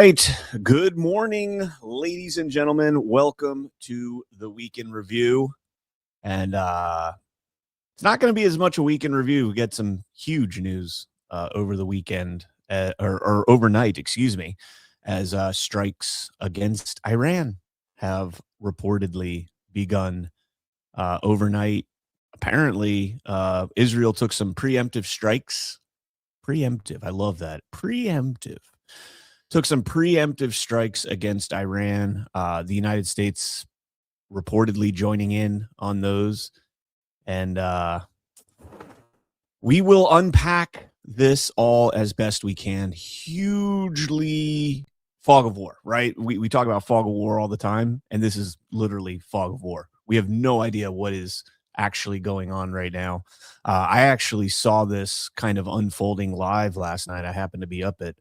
right. Good morning, ladies and gentlemen. Welcome to the Week in Review. And it's not going to be as much a week in review. We get some huge news over the weekend, or overnight, excuse me, as strikes against Iran have reportedly begun overnight. Apparently, Israel took some preemptive strikes. Preemptive. I love that. Preemptive. Took some preemptive strikes against Iran. The United States reportedly joining in on those. And we will unpack this all as best we can. Hugely fog of war, right? We talk about fog of war all the time, and this is literally fog of war. We have no idea what is actually going on right now. I actually saw this kind of unfolding live last night. I happened to be up at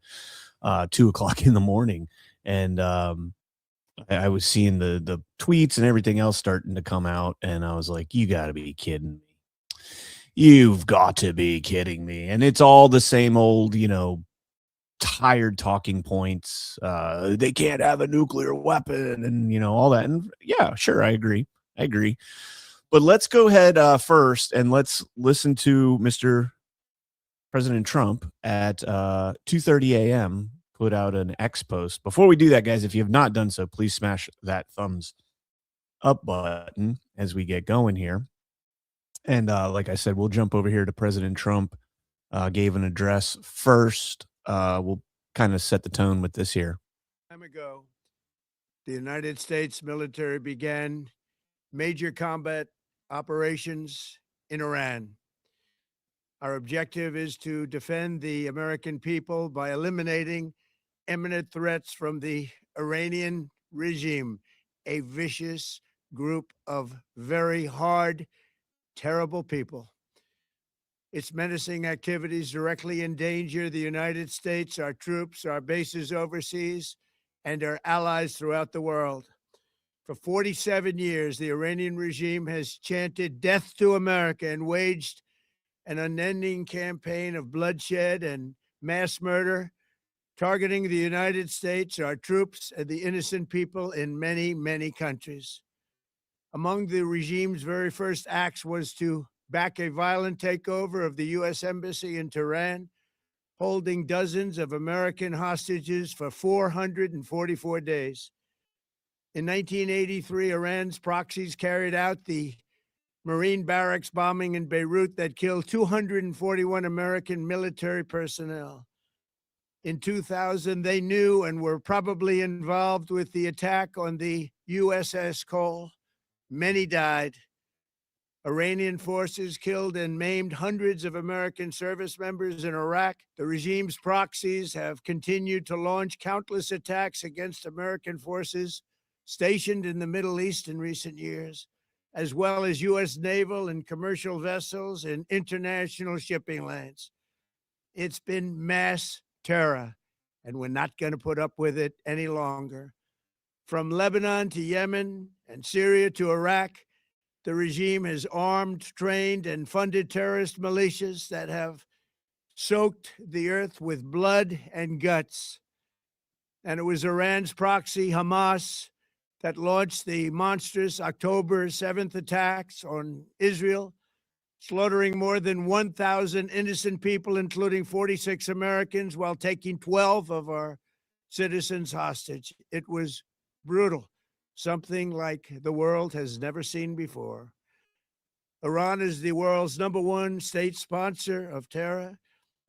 2 o'clock in the morning, and I was seeing the tweets and everything else starting to come out, and I was like, you got to be kidding me. You've got to be kidding me. And it's all the same old, tired talking points. They can't have a nuclear weapon and, all that. And yeah, sure, I agree. But let's go ahead first and let's listen to Mr. President Trump at 2:30 a.m. put out an X post. Before we do that, guys, if you have not done so, please smash that thumbs up button as we get going here. And like I said, we'll jump over here to President Trump. Gave an address first. We'll kind of set the tone with this here. Time ago, the United States military began major combat operations in Iran. Our objective is to defend the American people by eliminating imminent threats from the Iranian regime, a vicious group of very hard, terrible people. Its menacing activities directly endanger the United States, our troops, our bases overseas, and our allies throughout the world. For 47 years, the Iranian regime has chanted death to America and waged an unending campaign of bloodshed and mass murder, targeting the United States, our troops, and the innocent people in many, many countries. Among the regime's very first acts was to back a violent takeover of the U.S. Embassy in Tehran, holding dozens of American hostages for 444 days. In 1983, Iran's proxies carried out the Marine barracks bombing in Beirut that killed 241 American military personnel. In 2000, they knew and were probably involved with the attack on the USS Cole. Many died. Iranian forces killed and maimed hundreds of American service members in Iraq. The regime's proxies have continued to launch countless attacks against American forces stationed in the Middle East in recent years, as well as U.S. naval and commercial vessels and international shipping lanes. It's been mass terror, and we're not going to put up with it any longer. From Lebanon to Yemen and Syria to Iraq, the regime has armed, trained, and funded terrorist militias that have soaked the earth with blood and guts. And it was Iran's proxy, Hamas, that launched the monstrous October 7th attacks on Israel, slaughtering more than 1,000 innocent people, including 46 Americans, while taking 12 of our citizens hostage. It was brutal, something like the world has never seen before. Iran is the world's #1 state sponsor of terror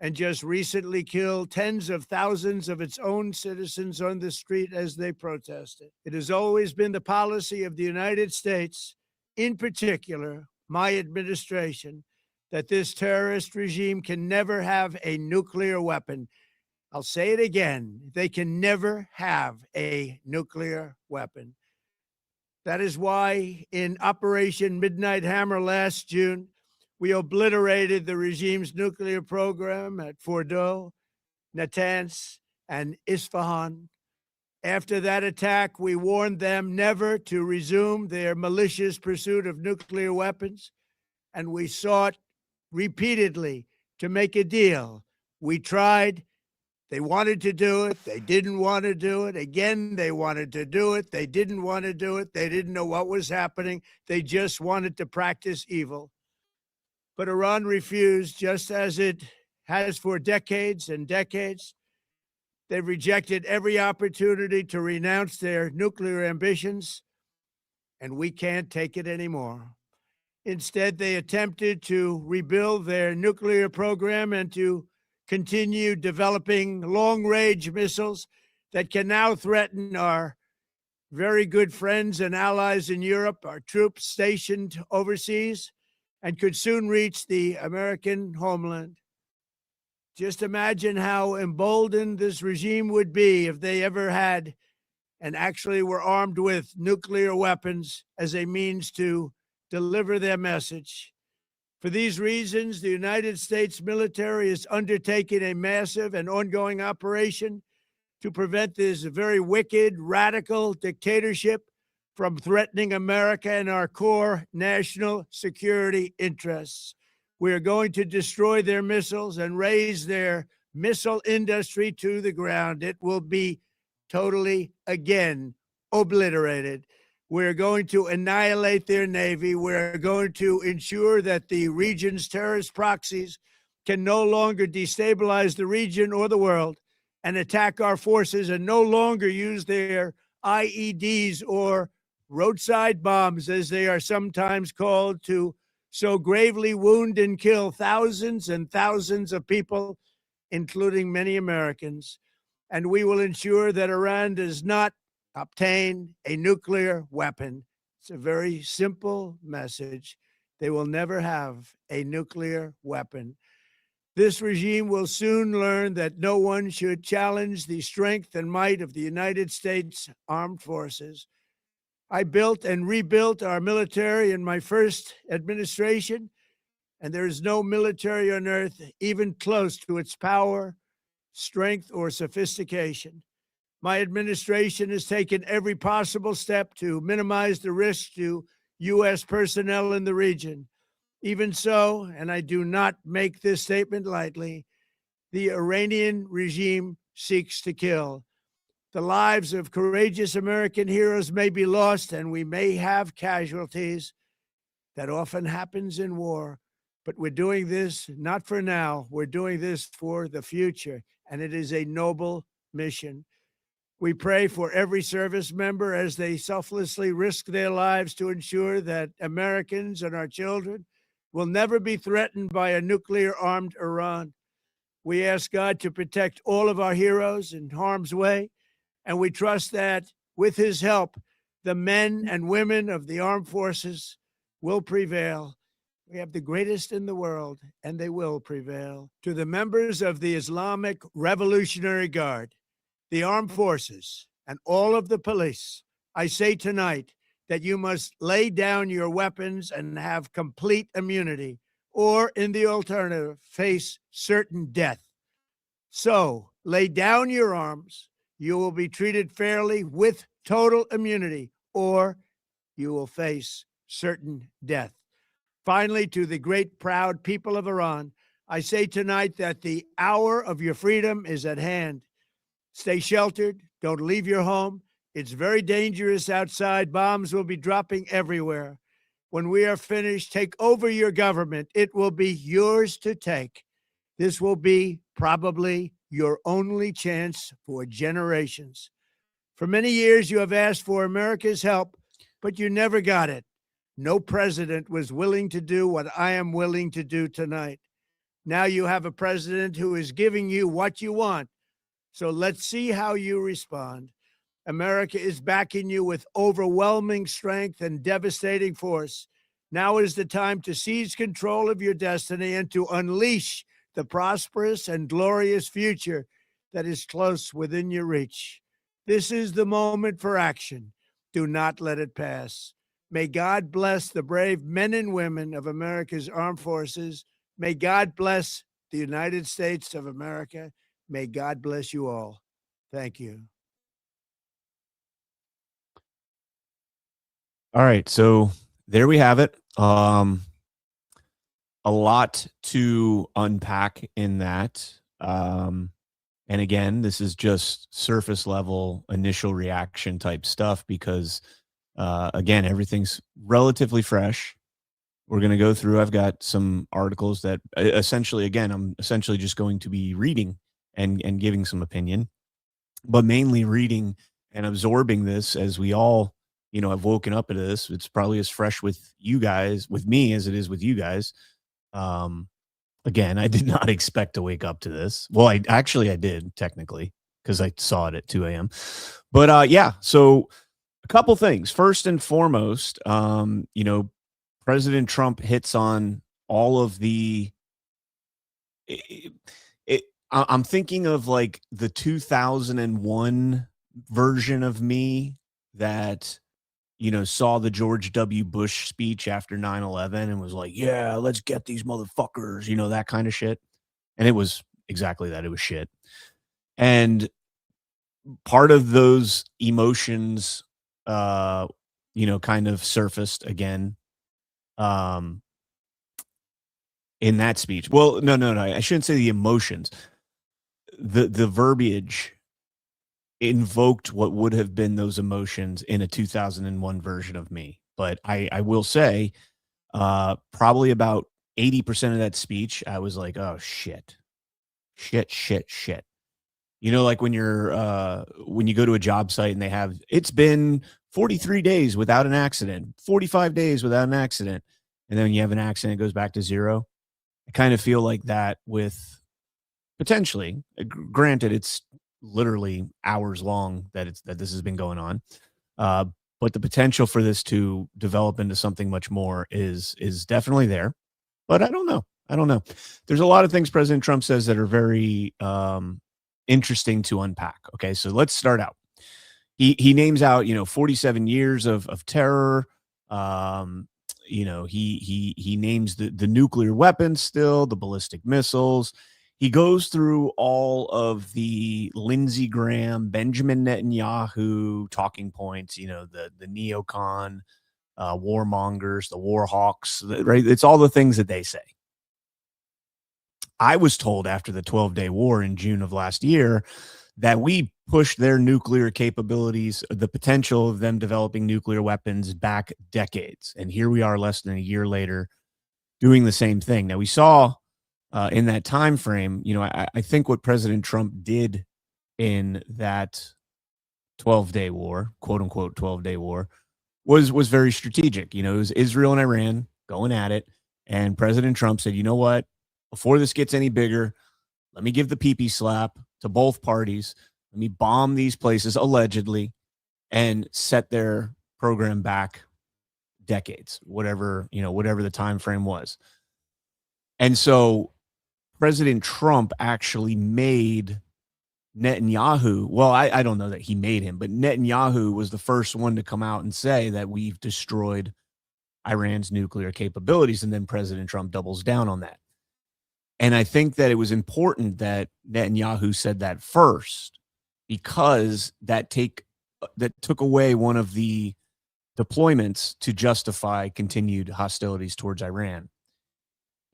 and just recently killed tens of thousands of its own citizens on the street as they protested. It has always been the policy of the United States, in particular, my administration, that this terrorist regime can never have a nuclear weapon. I'll say it again. They can never have a nuclear weapon. That is why in Operation Midnight Hammer last June, we obliterated the regime's nuclear program at Fordow, Natanz, and Isfahan. After that attack, we warned them never to resume their malicious pursuit of nuclear weapons, and we sought repeatedly to make a deal. We tried. They wanted to do it. They didn't want to do it. Again, they wanted to do it. They didn't want to do it. They didn't know what was happening. They just wanted to practice evil. But Iran refused, just as it has for decades and decades. They've rejected every opportunity to renounce their nuclear ambitions, and we can't take it anymore. Instead, they attempted to rebuild their nuclear program and to continue developing long-range missiles that can now threaten our very good friends and allies in Europe, our troops stationed overseas, and could soon reach the American homeland. Just imagine how emboldened this regime would be if they ever had and actually were armed with nuclear weapons as a means to deliver their message. For these reasons, the United States military is undertaking a massive and ongoing operation to prevent this very wicked, radical dictatorship from threatening America and our core national security interests. We are going to destroy their missiles and raise their missile industry to the ground. It will be totally, again, obliterated. We're going to annihilate their Navy. We're going to ensure that the region's terrorist proxies can no longer destabilize the region or the world and attack our forces and no longer use their IEDs or roadside bombs, as they are sometimes called, to so gravely wound and kill thousands and thousands of people, including many Americans. And we will ensure that Iran does not obtain a nuclear weapon. It's a very simple message. They will never have a nuclear weapon. This regime will soon learn that no one should challenge the strength and might of the United States Armed Forces. I built and rebuilt our military in my first administration, and there is no military on earth even close to its power, strength, or sophistication. My administration has taken every possible step to minimize the risk to U.S. personnel in the region. Even so, and I do not make this statement lightly, the Iranian regime seeks to kill. The lives of courageous American heroes may be lost, and we may have casualties. That often happens in war. But we're doing this not for now. We're doing this for the future, and it is a noble mission. We pray for every service member as they selflessly risk their lives to ensure that Americans and our children will never be threatened by a nuclear-armed Iran. We ask God to protect all of our heroes in harm's way, and we trust that with his help, the men and women of the armed forces will prevail. We have the greatest in the world, and they will prevail. To the members of the Islamic Revolutionary Guard, the armed forces, and all of the police, I say tonight that you must lay down your weapons and have complete immunity, or in the alternative, face certain death. So lay down your arms. You will be treated fairly with total immunity, or you will face certain death. Finally, to the great, proud people of Iran, I say tonight that the hour of your freedom is at hand. Stay sheltered. Don't leave your home. It's very dangerous outside. Bombs will be dropping everywhere. When we are finished, take over your government. It will be yours to take. This will be probably your only chance for generations. For many years, you have asked for America's help, but you never got it. No president was willing to do what I am willing to do tonight. Now you have a president who is giving you what you want. So let's see how you respond. America is backing you with overwhelming strength and devastating force. Now is the time to seize control of your destiny and to unleash the prosperous and glorious future that is close within your reach. This is the moment for action. Do not let it pass. May God bless the brave men and women of America's armed forces. May God bless the United States of America. May God bless you all. Thank you. All right, so there we have it. A lot to unpack in that. And And again, this is just surface level initial reaction type stuff because, again, everything's relatively fresh. We're going to go through. I've got some articles that essentially, again, I'm essentially just going to be reading and giving some opinion, but mainly reading and absorbing this as we all, have woken up into this. It's probably as fresh with you guys, with me, as it is with you guys. Um, Again, I did not expect to wake up to this. Well, I did technically because I saw it at 2 a.m. But yeah, so a couple things. First and foremost, President Trump hits on all of the. It, I'm thinking of like the 2001 version of me that saw the George W. Bush speech after 9/11 and was like, yeah, let's get these motherfuckers, that kind of shit. And it was exactly that. It was shit. And part of those emotions, kind of surfaced again in that speech. Well, no. I shouldn't say the emotions. The verbiage invoked what would have been those emotions in a 2001 version of me. But I will say, probably about 80% of that speech, I was like, oh, shit. Like when when you go to a job site and they have, it's been 43 days without an accident, 45 days without an accident. And then when you have an accident, it goes back to zero. I kind of feel like that with potentially, granted, it's literally hours long that this has been going on. But the potential for this to develop into something much more is definitely there. But I don't know. There's a lot of things President Trump says that are very interesting to unpack. Okay, so let's start out. He names out 47 years of terror. He names the nuclear weapons, still the ballistic missiles. He goes through all of the Lindsey Graham, Benjamin Netanyahu talking points, the neocon, warmongers, the war hawks, right? It's all the things that they say. I was told after the 12-day war in June of last year that we pushed their nuclear capabilities, the potential of them developing nuclear weapons, back decades. And here we are less than a year later doing the same thing. Now, we saw in that time frame, I think what President Trump did in that 12-day war, quote unquote 12-day war, was very strategic. It was Israel and Iran going at it. And President Trump said, you know what? Before this gets any bigger, let me give the pee-pee slap to both parties. Let me bomb these places allegedly and set their program back decades, whatever the time frame was. And so President Trump actually made Netanyahu, well, I don't know that he made him, but Netanyahu was the first one to come out and say that we've destroyed Iran's nuclear capabilities, and then President Trump doubles down on that. And I think that it was important that Netanyahu said that first, because that took away one of the deployments to justify continued hostilities towards Iran.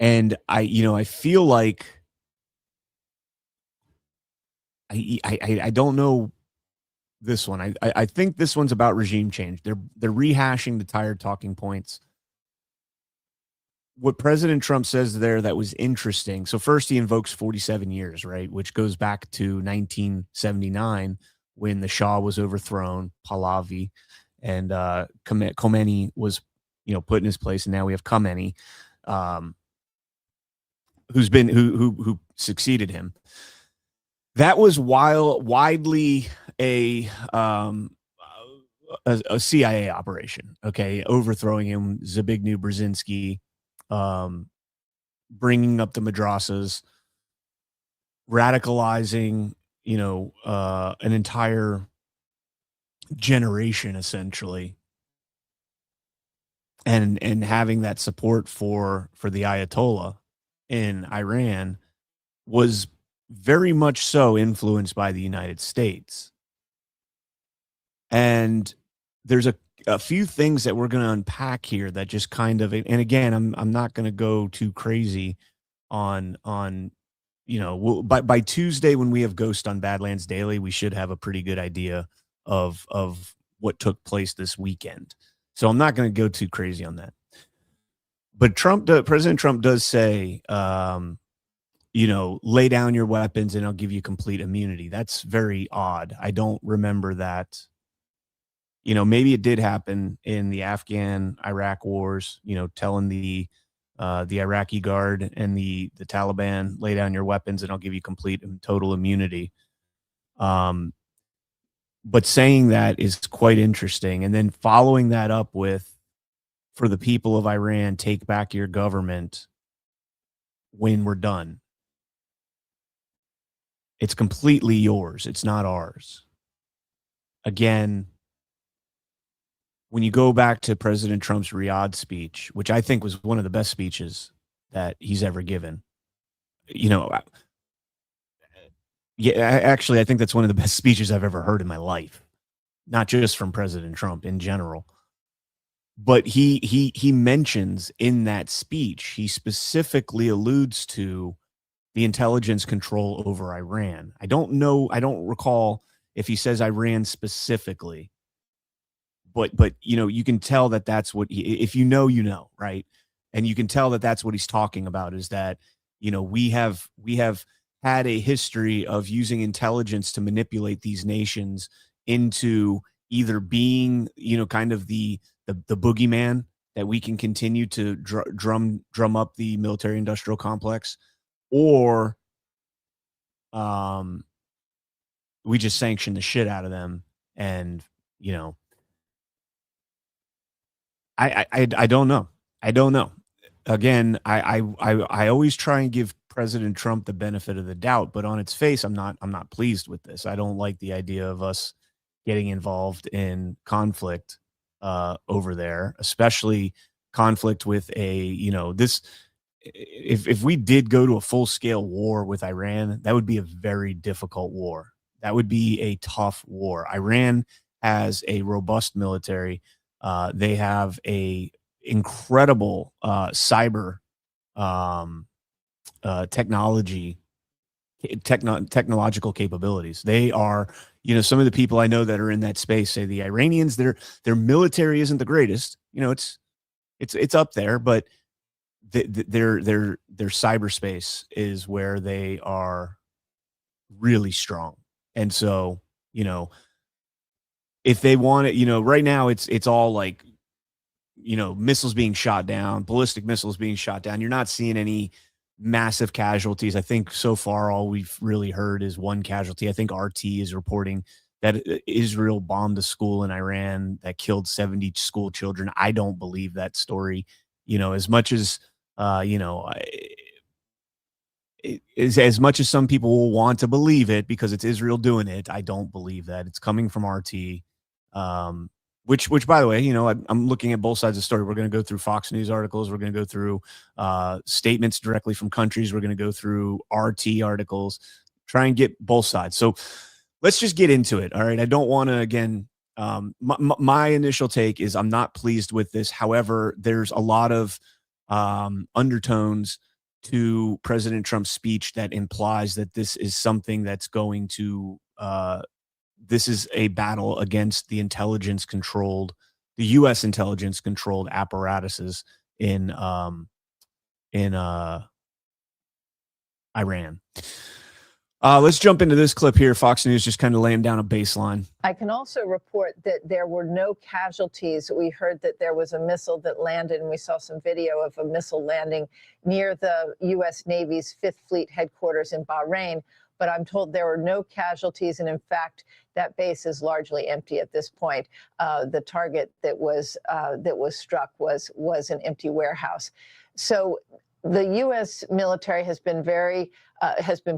And I feel like I don't know this one. I think this one's about regime change. They're rehashing the tired talking points. What President Trump says there that was interesting. So first he invokes 47 years, right? Which goes back to 1979 when the Shah was overthrown, Pahlavi, and Khomeini was, put in his place. And now we have Khamenei, who succeeded him. That was widely a CIA operation. Okay. Overthrowing him, Zbigniew Brzezinski, bringing up the madrasas, radicalizing, an entire generation essentially, and having that support for the Ayatollah in Iran was very much so influenced by the United States. And there's a few things that we're going to unpack here that just kind of, and again, I'm not going to go too crazy on by Tuesday when we have Ghost on Badlands Daily, we should have a pretty good idea of what took place this weekend. So I'm not going to go too crazy on that. But President Trump does say, lay down your weapons and I'll give you complete immunity. That's very odd. I don't remember that. Maybe it did happen in the Afghan-Iraq wars, telling the Iraqi guard and the Taliban, lay down your weapons and I'll give you complete and total immunity. But saying that is quite interesting. And then following that up with, for the people of Iran, take back your government when we're done. It's completely yours. It's not ours. Again, when you go back to President Trump's Riyadh speech, which I think was one of the best speeches that he's ever given, actually, I think that's one of the best speeches I've ever heard in my life, not just from President Trump in general. But he mentions in that speech, he specifically alludes to the intelligence control over Iran. I don't recall if he says Iran specifically, but you can tell that that's what if right? And you can tell that that's what he's talking about, is that we have had a history of using intelligence to manipulate these nations into either being kind of the boogeyman that we can continue to drum up the military industrial complex, or we just sanction the shit out of them. And I don't know. Again, I always try and give President Trump the benefit of the doubt, but on its face, I'm not pleased with this. I don't like the idea of us getting involved in conflict over there, especially conflict with this. If we did go to a full scale war with Iran, that would be a very difficult war. That would be a tough war. Iran has a robust military. They have a incredible cyber technological capabilities. They are, some of the people I know that are in that space say the Iranians, their military isn't the greatest. It's up there, but their cyberspace is where they are really strong. And so, if they want it, right now it's all like, missiles being shot down, ballistic missiles being shot down. You're not seeing any massive casualties. I think so far all we've really heard is one casualty. I think RT is reporting that Israel bombed a school in Iran that killed 70 school children. I don't believe that story. As much as as much as some people will want to believe it because it's Israel doing it, I don't believe that. It's coming from RT. Which by the way, I'm looking at both sides of the story. We're going to go through Fox News articles. We're going to go through statements directly from countries. We're going to go through RT articles, try and get both sides. So let's just get into it. All right. I don't want to, again, my initial take is I'm not pleased with this. However, there's a lot of undertones to President Trump's speech that implies that this is something that's going to this is a battle against the U.S. intelligence controlled apparatuses in Iran. Let's jump into this clip here. Fox News just kind of laying down a baseline. I can also report that there were no casualties. We heard that there was a missile that landed, and we saw some video of a missile landing near the U.S. Navy's Fifth Fleet headquarters in Bahrain. But I'm told there were no casualties, and in fact, that base is largely empty at this point. The target that was struck was an empty warehouse. So the U.S. military has been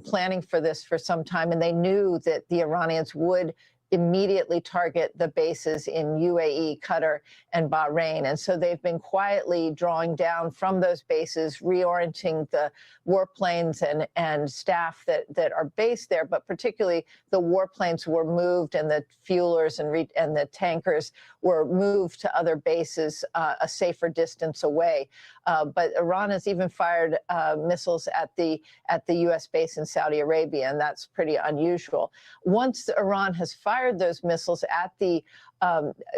planning for this for some time, and they knew that the Iranians would immediately target the bases in UAE, Qatar, and Bahrain. And so they've been quietly drawing down from those bases, reorienting the warplanes and staff that are based there, but particularly the warplanes were moved and the fuelers and the tankers were moved to other bases a safer distance away. But Iran has even fired missiles at the U.S. base in Saudi Arabia, and that's pretty unusual. Once Iran has fired those missiles at the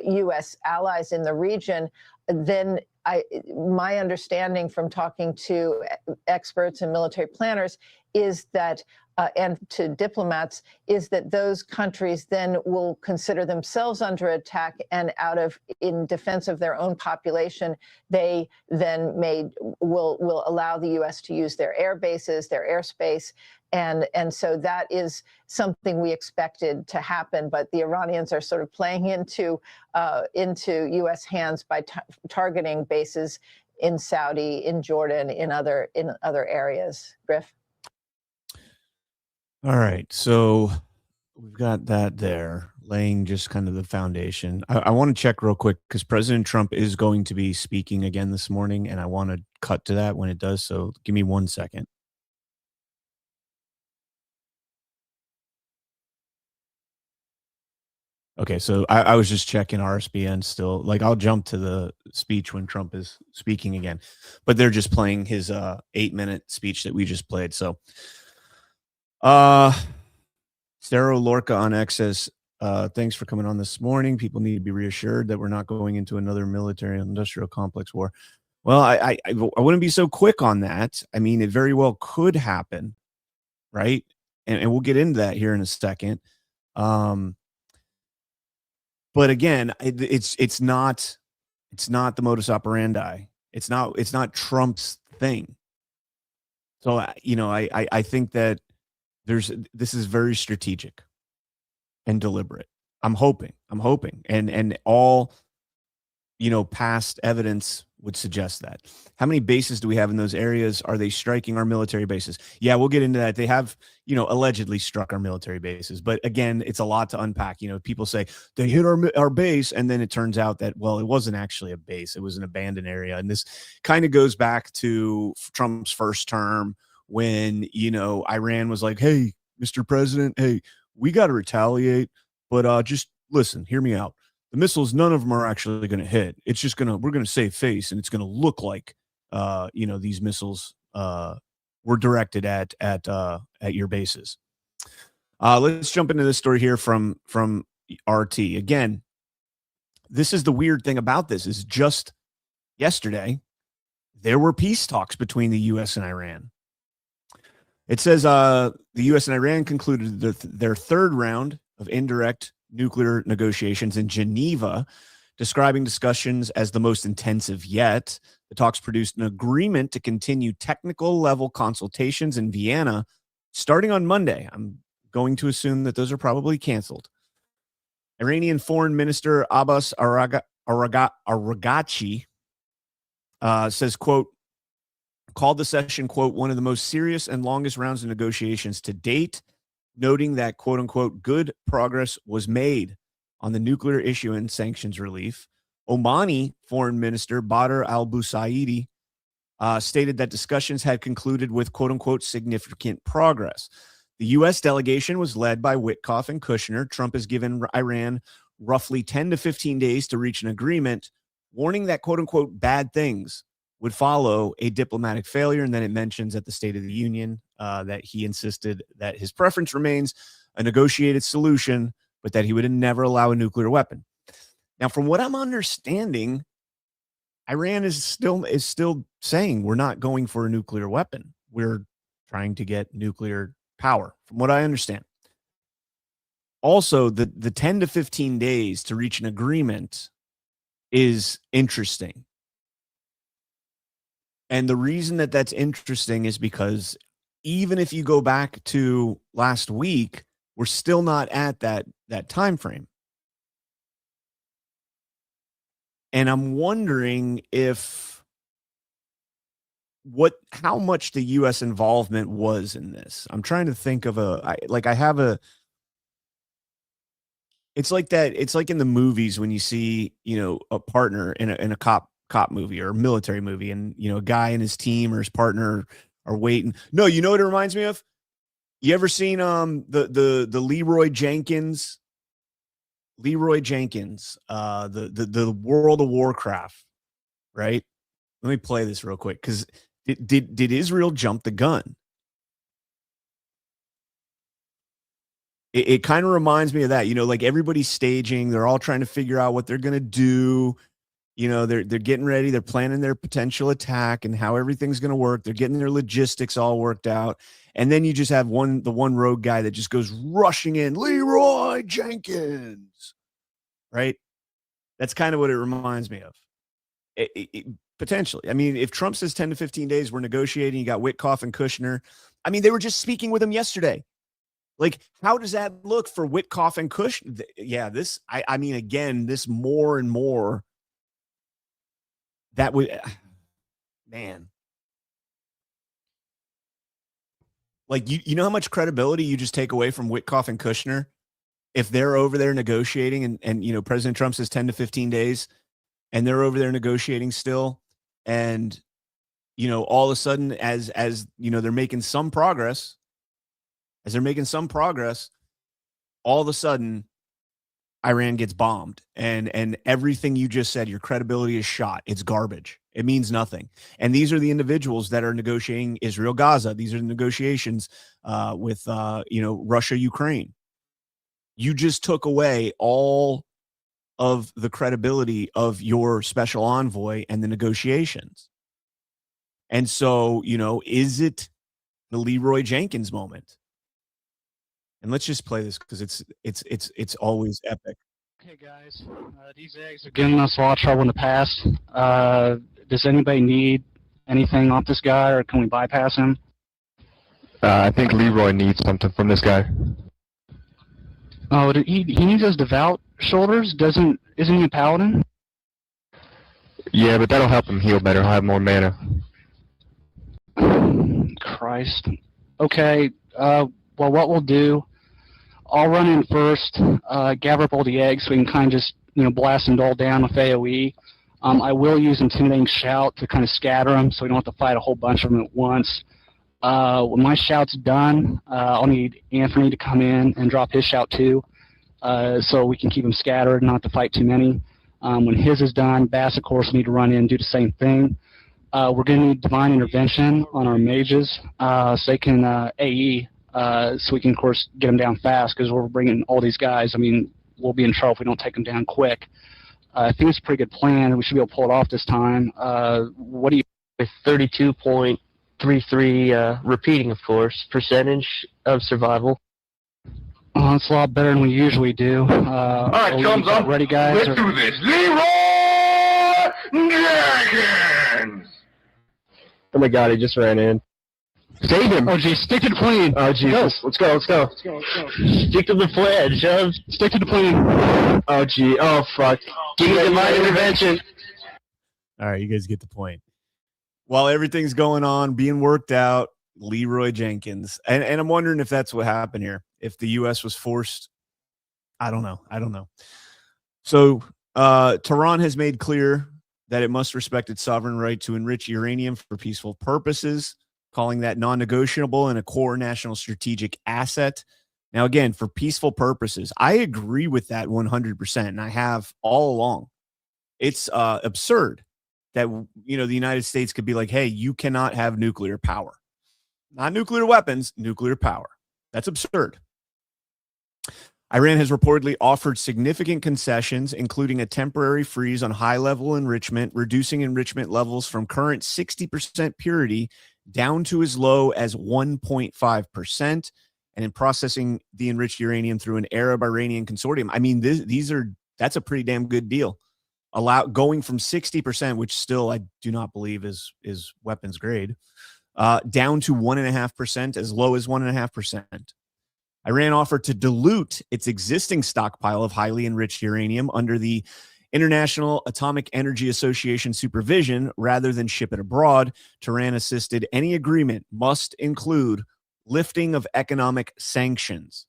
U.S. allies in the region, then my understanding from talking to experts and military planners is that, and to diplomats, is that those countries then will consider themselves under attack, and in defense of their own population, they then will allow the U.S. to use their air bases, their airspace. And so that is something we expected to happen, but the Iranians are sort of playing into U.S. hands by targeting bases in Saudi, in Jordan, in other areas. Griff. All right, so we've got that there, laying just kind of the foundation. I want to check real quick because President Trump is going to be speaking again this morning, and I want to cut to that when it does. So give me 1 second. Okay, so I was just checking RSBN still. Like, I'll jump to the speech when Trump is speaking again, but they're just playing his 8-minute speech that we just played. So, Sarah Lorca on X says, thanks for coming on this morning. People need to be reassured that we're not going into another military industrial complex war. Well, I wouldn't be so quick on that. I mean, it very well could happen, right? And we'll get into that here in a second. But again, it's not the modus operandi. It's not Trump's thing. So I think that this is very strategic and deliberate. I'm hoping, and all past evidence would suggest that. How many bases do we have in those areas? Are they striking our military bases? Yeah, we'll get into that. They have, allegedly struck our military bases. But again, it's a lot to unpack. People say they hit our base, and then it turns out that, well, it wasn't actually a base. It was an abandoned area. And this kind of goes back to Trump's first term when, Iran was like, hey, Mr. President, hey, we got to retaliate, but just listen, hear me out. The missiles, none of them are actually going to hit. It's just we're going to save face, and it's going to look like, these missiles were directed at your bases. Let's jump into this story here from RT. Again, this is the weird thing about this is just yesterday, there were peace talks between the U.S. and Iran. It says the U.S. and Iran concluded their third round of indirect nuclear negotiations in Geneva, describing discussions as the most intensive yet. The talks produced an agreement to continue technical level consultations in Vienna starting on Monday. I'm going to assume that those are probably canceled. Iranian Foreign Minister Abbas Araghchi says, quote, called the session, quote, one of the most serious and longest rounds of negotiations to date, noting that, quote unquote, good progress was made on the nuclear issue and sanctions relief. Omani Foreign Minister Badr al-Busaidi stated that discussions had concluded with, quote unquote, significant progress. The U.S. delegation was led by Witkoff and Kushner. Trump has given Iran roughly 10 to 15 days to reach an agreement, warning that, quote unquote, bad things would follow a diplomatic failure. And then it mentions at the State of the Union that he insisted that his preference remains a negotiated solution, but that he would never allow a nuclear weapon. Now, from what I'm understanding, Iran is still saying we're not going for a nuclear weapon. We're trying to get nuclear power, from what I understand. Also, the 10 to 15 days to reach an agreement is interesting. And the reason that that's interesting is because even if you go back to last week, we're still not at that time frame. And I'm wondering how much the U.S. involvement was in this. I'm trying to think of I have It's like that. It's like in the movies when you see, a partner in a cop movie or a military movie, and a guy and his team or his partner are waiting. No, you know what it reminds me of? You ever seen the Leroy Jenkins, the World of Warcraft, right? Let me play this real quick because did Israel jump the gun? It kind of reminds me of that, like everybody's staging, they're all trying to figure out what they're gonna do. They're getting ready, they're planning their potential attack and how everything's gonna work. They're getting their logistics all worked out. And then you just have the one rogue guy that just goes rushing in, Leroy Jenkins, right? That's kind of what it reminds me of. Potentially. I mean, if Trump says 10 to 15 days, we're negotiating, you got Witkoff and Kushner. I mean, they were just speaking with him yesterday. Like, how does that look for Witkoff and Kushner? Yeah, I mean, again, this more and more that would, man. Like, you know how much credibility you just take away from Witkoff and Kushner if they're over there negotiating and President Trump says 10 to 15 days and they're over there negotiating still. And, all of a sudden, as they're making some progress, all of a sudden, Iran gets bombed and everything you just said, your credibility is shot. It's garbage. It means nothing. And these are the individuals that are negotiating Israel-Gaza. These are the negotiations with, Russia-Ukraine. You just took away all of the credibility of your special envoy and the negotiations. And so, is it the Leroy Jenkins moment? And let's just play this because it's always epic. Hey guys, these eggs are giving us a lot of trouble in the past. Does anybody need anything off this guy, or can we bypass him? I think Leroy needs something from this guy. Oh, he needs those devout shoulders. Isn't he a paladin? Yeah, but that'll help him heal better. He'll have more mana. Christ. Okay. Well, what we'll do, I'll run in first, gather up all the eggs so we can kind of just, blast them all down with AoE. I will use Intimidating Shout to kind of scatter them so we don't have to fight a whole bunch of them at once. When my shout's done, I'll need Anthony to come in and drop his shout too, so we can keep them scattered and not to fight too many. When his is done, Bass, of course, will need to run in and do the same thing. We're going to need Divine Intervention on our mages so they can AE, so we can, of course, get them down fast because we're bringing all these guys. I mean, we'll be in trouble if we don't take them down quick. I think it's a pretty good plan. We should be able to pull it off this time. What do you... With 32.33, repeating, of course, percentage of survival. It's a lot better than we usually do. All right, thumbs up. Ready, guys? Let's do this. Leroy Jenkins! Oh my god, he just ran in. Save him! Oh, geez, stick to the plane. Oh, Jesus. Let's go. Stick to the plan, Shove. Stick to the plane. Oh, gee. Oh, fuck. Give me Divine Intervention. All right, you guys get the point. While everything's going on, being worked out, Leroy Jenkins. And I'm wondering if that's what happened here. If the U.S. was forced, I don't know. So Tehran has made clear that it must respect its sovereign right to enrich uranium for peaceful purposes, calling that non-negotiable and a core national strategic asset. Now, again, for peaceful purposes, I agree with that 100%, and I have all along. It's absurd that, the United States could be like, hey, you cannot have nuclear power. Not nuclear weapons, nuclear power. That's absurd. Iran has reportedly offered significant concessions, including a temporary freeze on high-level enrichment, reducing enrichment levels from current 60% purity down to as low as 1.5%, and in processing the enriched uranium through an Arab-Iranian consortium. I mean, that's a pretty damn good deal. Going from 60%, which still I do not believe is weapons grade, down to 1.5%, as low as 1.5%. Iran offered to dilute its existing stockpile of highly enriched uranium under the International Atomic Energy Association supervision rather than ship it abroad. Tehran insisted any agreement must include lifting of economic sanctions.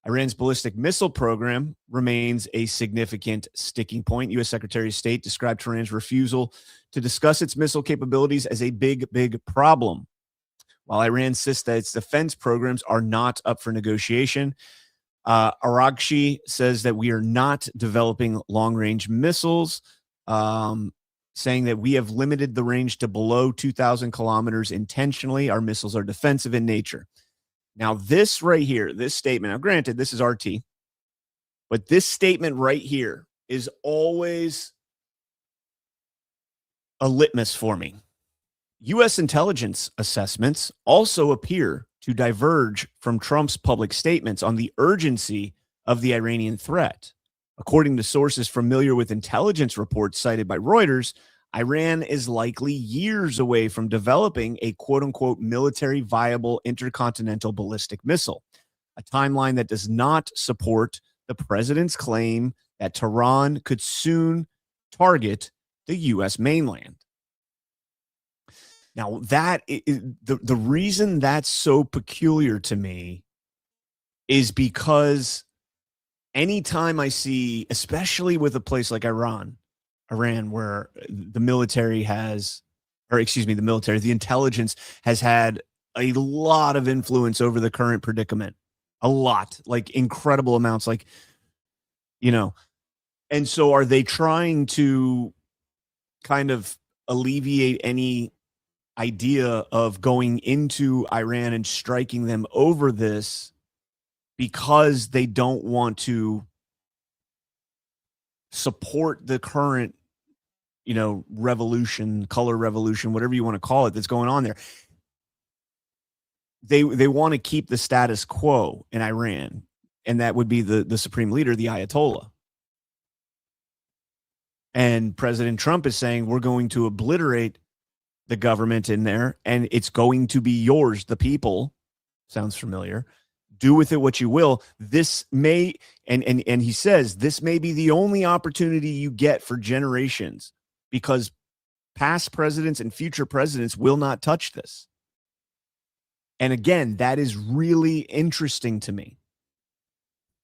Iran's ballistic missile program remains a significant sticking point. U.S. Secretary of State described Tehran's refusal to discuss its missile capabilities as a big, big problem. While Iran insists that its defense programs are not up for negotiation, Araghchi says that we are not developing long-range missiles, saying that we have limited the range to below 2,000 kilometers intentionally. Our missiles are defensive in nature. Now, this right here, this statement, now granted, this is RT, but this statement right here is always a litmus for me. U.S. intelligence assessments also appear to diverge from Trump's public statements on the urgency of the Iranian threat. According to sources familiar with intelligence reports cited by Reuters, Iran is likely years away from developing a quote-unquote military viable intercontinental ballistic missile, a timeline that does not support the president's claim that Tehran could soon target the U.S. mainland. Now, that is, the reason that's so peculiar to me is because anytime I see, especially with a place like Iran, where the intelligence has had a lot of influence over the current predicament, a lot, like incredible amounts, like, and so are they trying to kind of alleviate any idea of going into Iran and striking them over this because they don't want to support the current, revolution, color revolution, whatever you want to call it, that's going on there. They want to keep the status quo in Iran, and that would be the supreme leader, the Ayatollah. And President Trump is saying we're going to obliterate the government in there, and it's going to be yours, the people. Sounds familiar. Do with it what you will. This may, and he says, this may be the only opportunity you get for generations, because past presidents and future presidents will not touch this. And again, that is really interesting to me,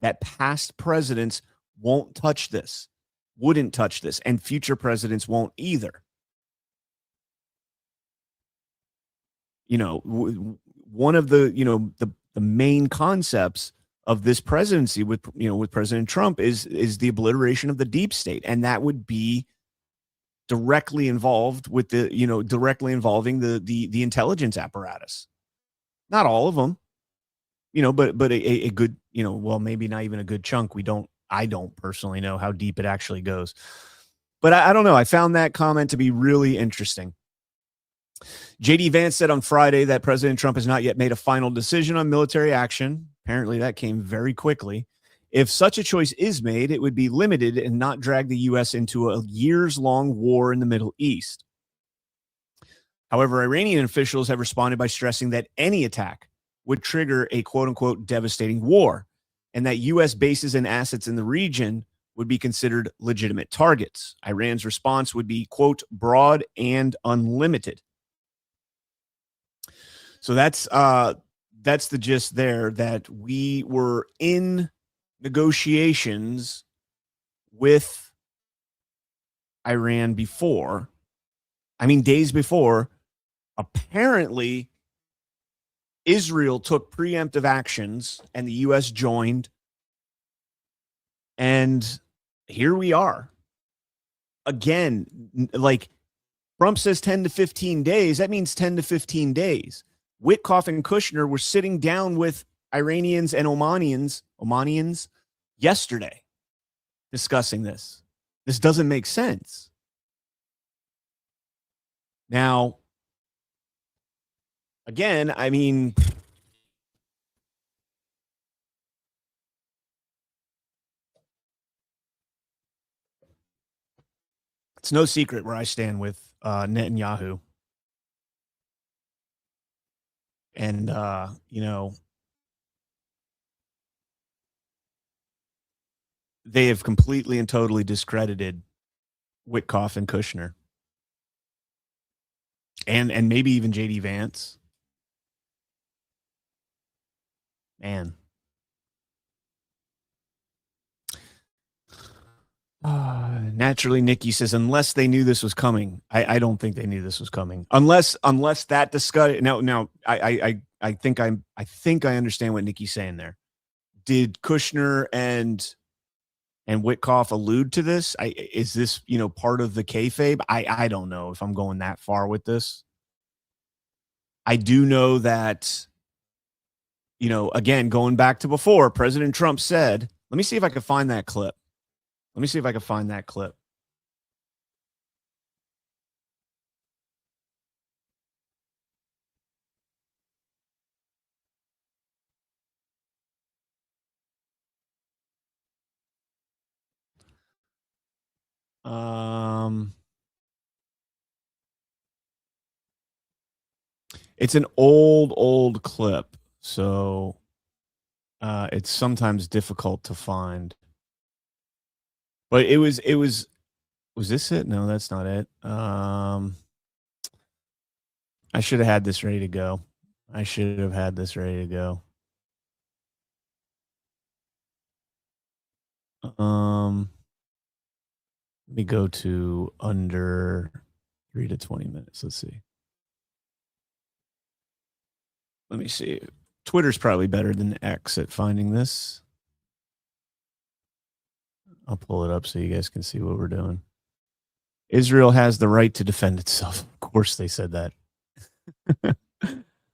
that past presidents won't touch this, wouldn't touch this, and future presidents won't either. One of the main concepts of this presidency with President Trump is the obliteration of the deep state, and that would be directly involved with directly involving the intelligence apparatus. Not all of them, but a good, well, maybe not even a good chunk. I don't personally know how deep it actually goes, but I don't know. I found that comment to be really interesting. J.D. Vance said on Friday that President Trump has not yet made a final decision on military action. Apparently that came very quickly. If such a choice is made, it would be limited and not drag the U.S. into a years-long war in the Middle East. However, Iranian officials have responded by stressing that any attack would trigger a quote-unquote devastating war, and that U.S. bases and assets in the region would be considered legitimate targets. Iran's response would be, quote, broad and unlimited. So that's the gist there, that we were in negotiations with Iran before. Days before. Apparently, Israel took preemptive actions and the U.S. joined. And here we are. Again, like Trump says 10 to 15 days. That means 10 to 15 days. Witkoff and Kushner were sitting down with Iranians and Omanians yesterday discussing this. This doesn't make sense. Now, again, it's no secret where I stand with Netanyahu. And, they have completely and totally discredited Witkoff and Kushner. And maybe even J.D. Vance. Man. Naturally, Nikki says, unless they knew this was coming. I don't think they knew this was coming. Unless that discussion. Now, I think I understand what Nikki's saying there. Did Kushner and Witkoff allude to this? Is this part of the kayfabe? I don't know if I'm going that far with this. I do know that, again, going back to before, President Trump said, let me see if I can find that clip. It's an old clip, so it's sometimes difficult to find. But it was this it? No, that's not it. I should have had this ready to go. Let me go to under 3 to 20 minutes. Let's see. Let me see. Twitter's probably better than X at finding this. I'll pull it up so you guys can see what we're doing. Israel has the right to defend itself. Of course they said that.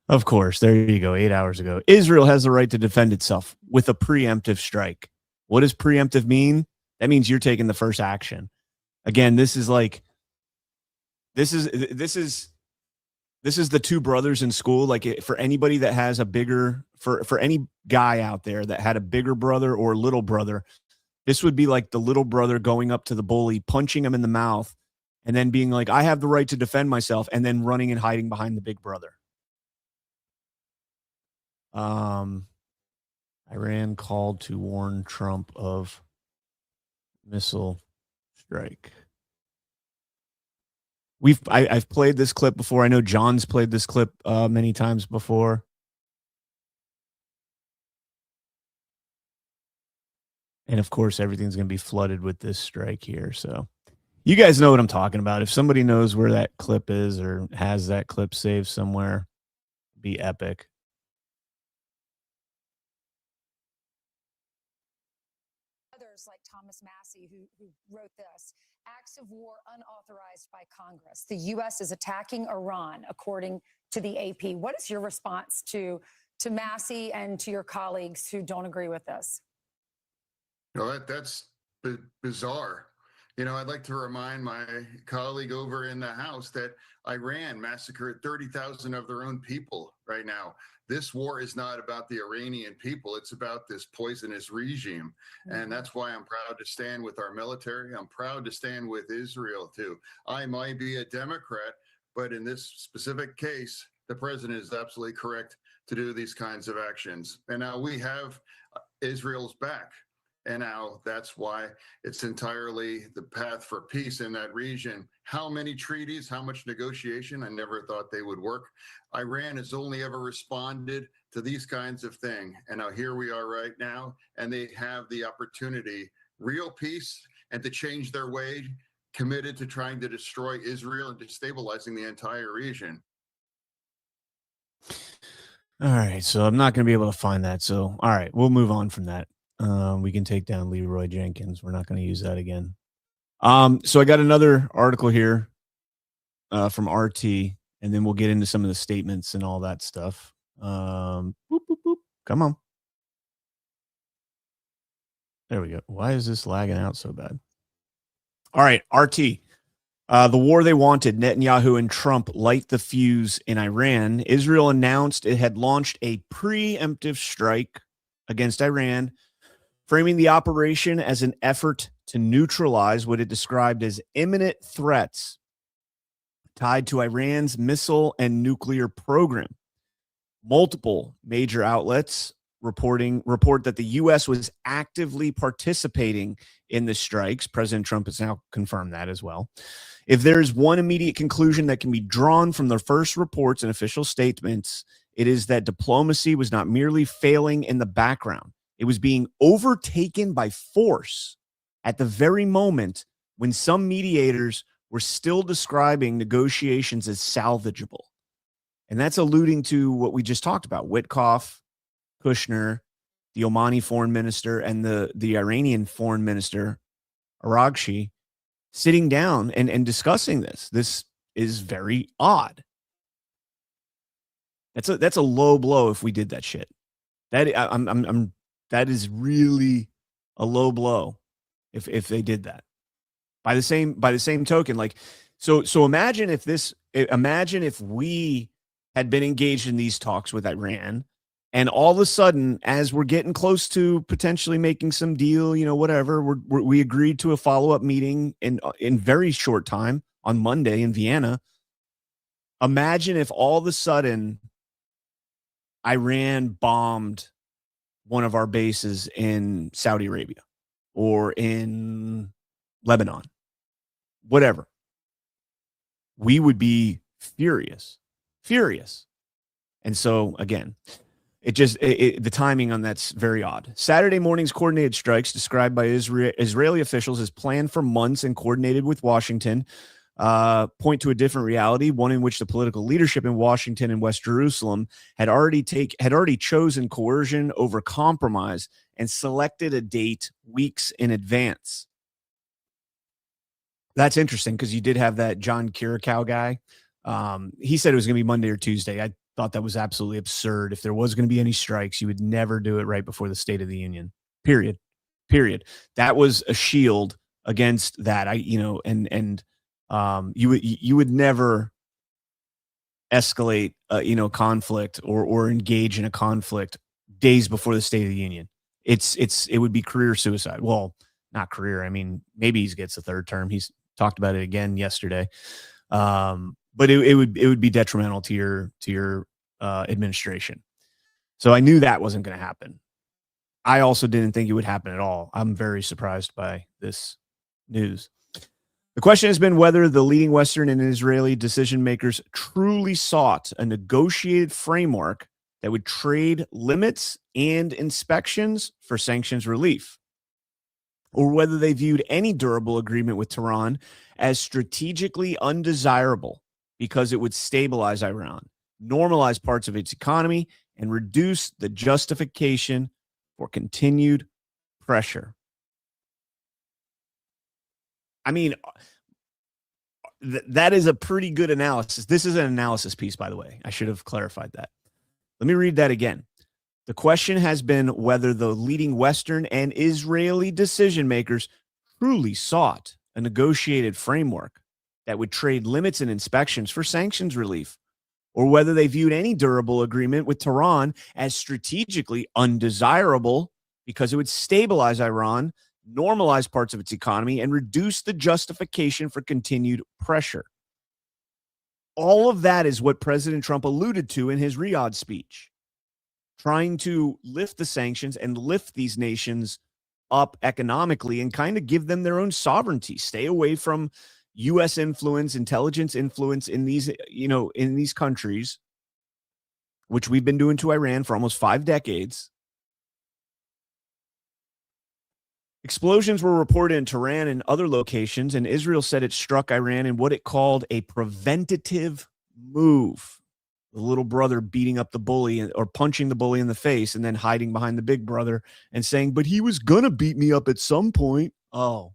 Of course. There you go. 8 hours ago. Israel has the right to defend itself with a preemptive strike. What does preemptive mean? That means you're taking the first action. Again, this is the two brothers in school. Like, for anybody that has a bigger, for any guy out there that had a bigger brother or little brother, this would be like the little brother going up to the bully, punching him in the mouth, and then being like, I have the right to defend myself, and then running and hiding behind the big brother. Iran called to warn Trump of missile strike. I've played this clip before. I know John's played this clip many times before. And of course, everything's going to be flooded with this strike here. So you guys know what I'm talking about. If somebody knows where that clip is or has that clip saved somewhere, it'd be epic. Others like Thomas Massey, who wrote this, acts of war unauthorized by Congress. The U.S. is attacking Iran, according to the AP. What is your response to Massey and to your colleagues who don't agree with this? That's bizarre. I'd like to remind my colleague over in the House that Iran massacred 30,000 of their own people right now. This war is not about the Iranian people. It's about this poisonous regime. And that's why I'm proud to stand with our military. I'm proud to stand with Israel, too. I might be a Democrat, but in this specific case, the president is absolutely correct to do these kinds of actions. And now we have Israel's back. And now that's why it's entirely the path for peace in that region. How many treaties, how much negotiation? I never thought they would work. Iran has only ever responded to these kinds of things. And now here we are right now, and they have the opportunity, real peace, and to change their way, committed to trying to destroy Israel and destabilizing the entire region. All right. So I'm not going to be able to find that. So, all right, we'll move on from that. We can take down Leroy Jenkins. We're not going to use that again. So I got another article here from RT, and then we'll get into some of the statements and all that stuff. Boop, boop, boop. Come on. There we go. Why is this lagging out so bad? All right, RT. The war they wanted, Netanyahu and Trump light the fuse in Iran. Israel announced it had launched a preemptive strike against Iran, framing the operation as an effort to neutralize what it described as imminent threats tied to Iran's missile and nuclear program. Multiple major outlets report that the U.S. was actively participating in the strikes. President Trump has now confirmed that as well. If there is one immediate conclusion that can be drawn from the first reports and official statements, it is that diplomacy was not merely failing in the background. It was being overtaken by force at the very moment when some mediators were still describing negotiations as salvageable. And that's alluding to what we just talked about, Witkoff, Kushner, the Omani foreign minister, and the Iranian foreign minister, Araghchi, sitting down and discussing this. This is very odd. That's a low blow if we did that shit. That is really a low blow if they did that. By the same token, like so imagine if we had been engaged in these talks with Iran, and all of a sudden, as we're getting close to potentially making some deal, whatever, we agreed to a follow-up meeting in very short time on Monday in Vienna. Imagine if all of a sudden Iran bombed one of our bases in Saudi Arabia or in Lebanon, whatever. We would be furious. And so, again, the timing on that's very odd. Saturday morning's coordinated strikes, described by Israeli officials as planned for months and coordinated with Washington, point to a different reality, one in which the political leadership in Washington and West Jerusalem had already chosen coercion over compromise and selected a date weeks in advance. That's interesting because you did have that John Kirikow guy. He said it was going to be Monday or Tuesday. I thought that was absolutely absurd. If there was going to be any strikes, you would never do it right before the State of the Union. Period. That was a shield against that. You would never escalate, conflict or engage in a conflict days before the State of the Union. It would be career suicide. Well, not career. I mean, maybe he gets a third term. He's talked about it again yesterday. But it would be detrimental to your administration. So I knew that wasn't going to happen. I also didn't think it would happen at all. I'm very surprised by this news. The question has been whether the leading Western and Israeli decision makers truly sought a negotiated framework that would trade limits and inspections for sanctions relief, or whether they viewed any durable agreement with Tehran as strategically undesirable because it would stabilize Iran, normalize parts of its economy, and reduce the justification for continued pressure. I mean, that is a pretty good analysis. This is an analysis piece, by the way. I should have clarified that. Let me read that again. The question has been whether the leading Western and Israeli decision makers truly sought a negotiated framework that would trade limits and inspections for sanctions relief, or whether they viewed any durable agreement with Tehran as strategically undesirable because it would stabilize Iran, normalize parts of its economy, and reduce the justification for continued pressure. All of that is what President Trump alluded to in his Riyadh speech, trying to lift the sanctions and lift these nations up economically and kind of give them their own sovereignty, stay away from U.S. influence, intelligence influence in these, in these countries, which we've been doing to Iran for almost 5 decades. Explosions were reported in Tehran and other locations, and Israel said it struck Iran in what it called a preventative move. The little brother beating up the bully or punching the bully in the face and then hiding behind the big brother and saying, but he was going to beat me up at some point. Oh.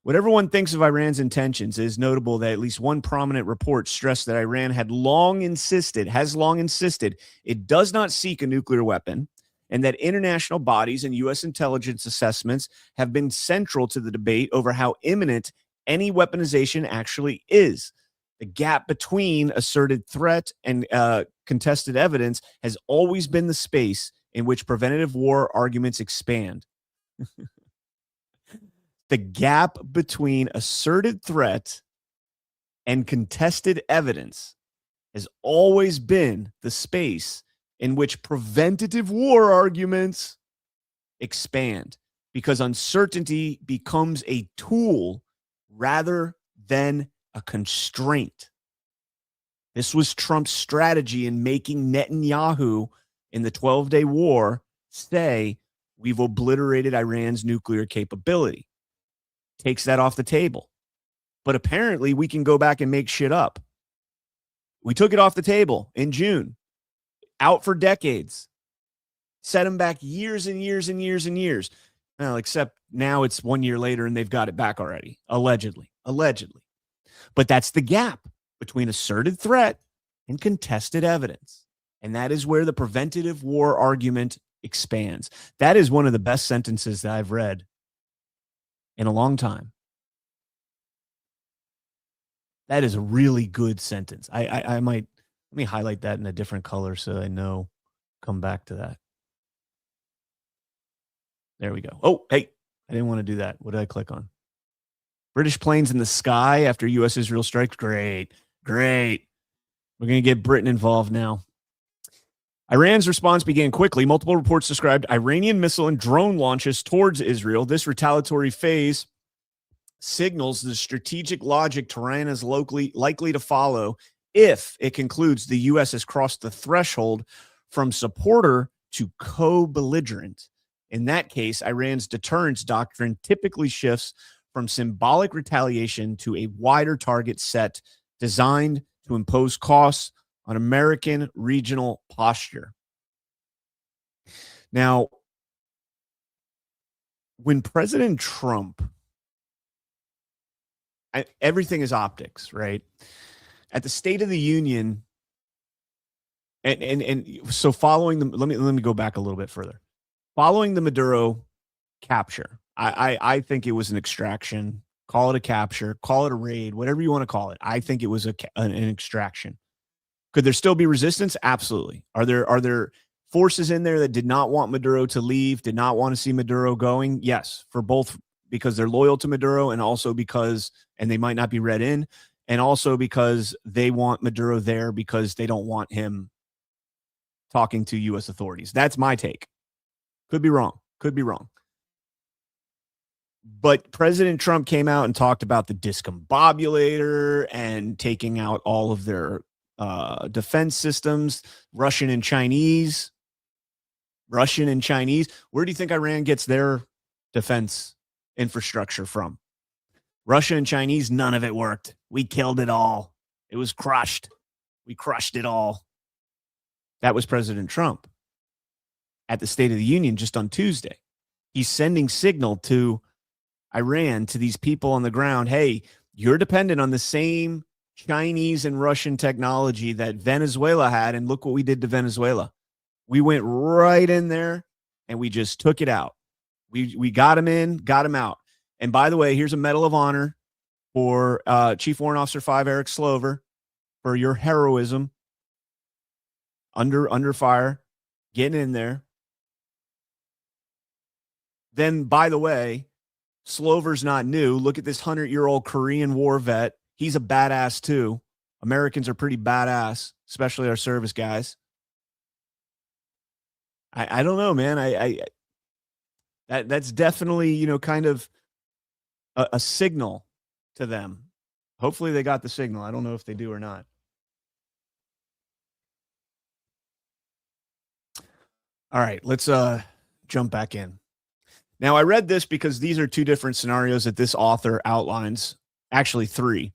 Whatever one thinks of Iran's intentions, it is notable that at least one prominent report stressed that Iran has long insisted it does not seek a nuclear weapon, and that international bodies and U.S. intelligence assessments have been central to the debate over how imminent any weaponization actually is. The gap between asserted threat and contested evidence has always been the space in which preventative war arguments expand. The gap between asserted threat and contested evidence has always been the space in which preventative war arguments expand, because uncertainty becomes a tool rather than a constraint. This was Trump's strategy in making Netanyahu in the 12-day war say, We've obliterated Iran's nuclear capability. Takes that off the table. But apparently we can go back and make shit up. We took it off the table in June. Out for decades. Set them back years and years and years and years. Well, except now it's 1 year later and they've got it back already. Allegedly. But that's the gap between asserted threat and contested evidence. And that is where the preventative war argument expands. That is one of the best sentences that I've read in a long time. That is a really good sentence. I might, let me highlight that in a different color so I know, come back to that. There we go. Oh, hey, I didn't want to do that. What did I click on? British planes in the sky after U.S.-Israel strike. Great. We're going to get Britain involved now. Iran's response began quickly. Multiple reports described Iranian missile and drone launches towards Israel. This retaliatory phase signals the strategic logic Tehran is likely to follow if it concludes the U.S. has crossed the threshold from supporter to co-belligerent. In that case, Iran's deterrence doctrine typically shifts from symbolic retaliation to a wider target set designed to impose costs on American regional posture. Now, when President Trump, everything is optics, right? At the State of the Union, and so following the, let me go back a little bit further. Following the Maduro capture, I think it was an extraction. Call it a capture, call it a raid, whatever you want to call it. I think it was an extraction. Could there still be resistance? Absolutely. Are there forces in there that did not want Maduro to leave, did not want to see Maduro going? Yes, for both, because they're loyal to Maduro and also because, and they might not be read in, and also because they want Maduro there because they don't want him talking to U.S. authorities. That's my take. Could be wrong. But President Trump came out and talked about the discombobulator and taking out all of their defense systems, Russian and Chinese. Where do you think Iran gets their defense infrastructure from? Russia and Chinese, none of it worked. We killed it all. It was crushed. We crushed it all. That was President Trump at the State of the Union just on Tuesday. He's sending signal to Iran, to these people on the ground. Hey, you're dependent on the same Chinese and Russian technology that Venezuela had. And look what we did to Venezuela. We went right in there and we just took it out. We got him in, got him out. And by the way, here's a Medal of Honor for Chief Warrant Officer 5, Eric Slover, for your heroism under fire, getting in there. Then, by the way, Slover's not new. Look at this 100-year-old Korean War vet. He's a badass too. Americans are pretty badass, especially our service guys. I don't know, man. That's definitely, kind of a signal to them. Hopefully they got the signal. I don't know if they do or not. All right, let's jump back in. Now, I read this because these are two different scenarios that this author outlines, actually three,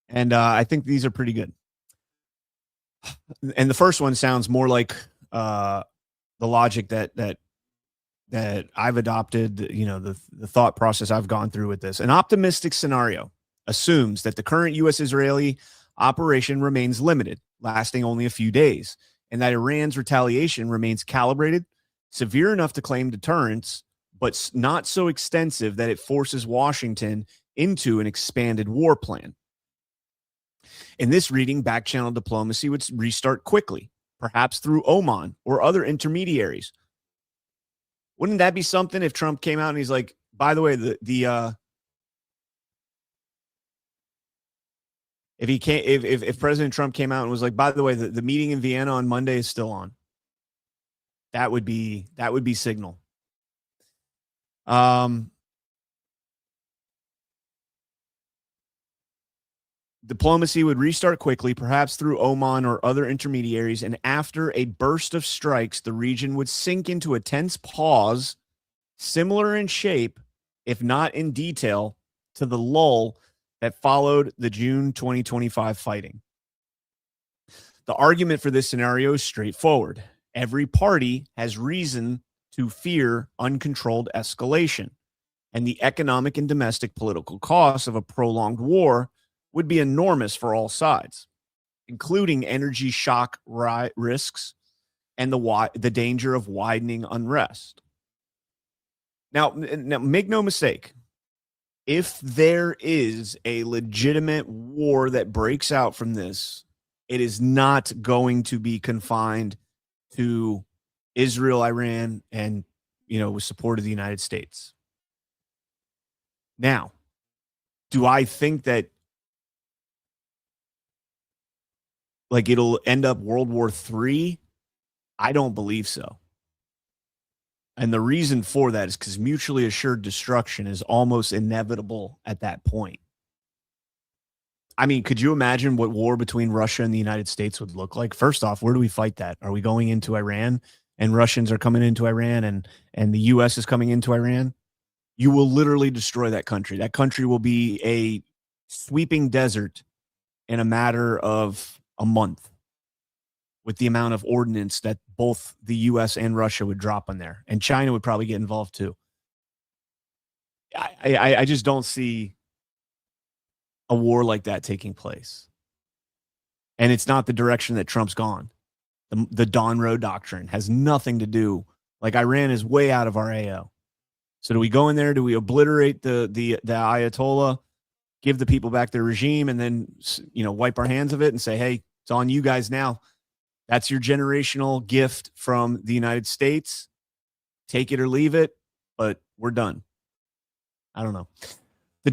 and I think these are pretty good. And the first one sounds more like the logic that I've adopted, the thought process I've gone through with this. An optimistic scenario assumes that the current U.S.-Israeli operation remains limited, lasting only a few days, and that Iran's retaliation remains calibrated, severe enough to claim deterrence, but not so extensive that it forces Washington into an expanded war plan. In this reading, back-channel diplomacy would restart quickly, perhaps through Oman or other intermediaries. Wouldn't that be something if Trump came out and he's like, by the way, if President Trump came out and was like, by the way, the meeting in Vienna on Monday is still on. That would be signal. Diplomacy would restart quickly, perhaps through Oman or other intermediaries, and after a burst of strikes, the region would sink into a tense pause similar in shape, if not in detail, to the lull that followed the June 2025 fighting. The argument for this scenario is straightforward. Every party has reason to fear uncontrolled escalation, and the economic and domestic political costs of a prolonged war would be enormous for all sides, including energy shock risks and the danger of widening unrest. Now, make no mistake, if there is a legitimate war that breaks out from this, it is not going to be confined to Israel, Iran, and, with support of the United States. Now, do I think that it'll end up World War III? I don't believe so. And the reason for that is because mutually assured destruction is almost inevitable at that point. I mean, could you imagine what war between Russia and the United States would look like? First off, where do we fight that? Are we going into Iran and Russians are coming into Iran and the U.S. is coming into Iran? You will literally destroy that country. That country will be a sweeping desert in a matter of a month with the amount of ordnance that both the U.S. and Russia would drop on there. And China would probably get involved too. I just don't see a war like that taking place. And it's not the direction that Trump's gone. The Dawn Road Doctrine has nothing to do. Iran is way out of our AO. So do we go in there? Do we obliterate the Ayatollah, give the people back their regime, and then wipe our hands of it and say, hey, it's on you guys now. That's your generational gift from the United States. Take it or leave it, but we're done. I don't know. The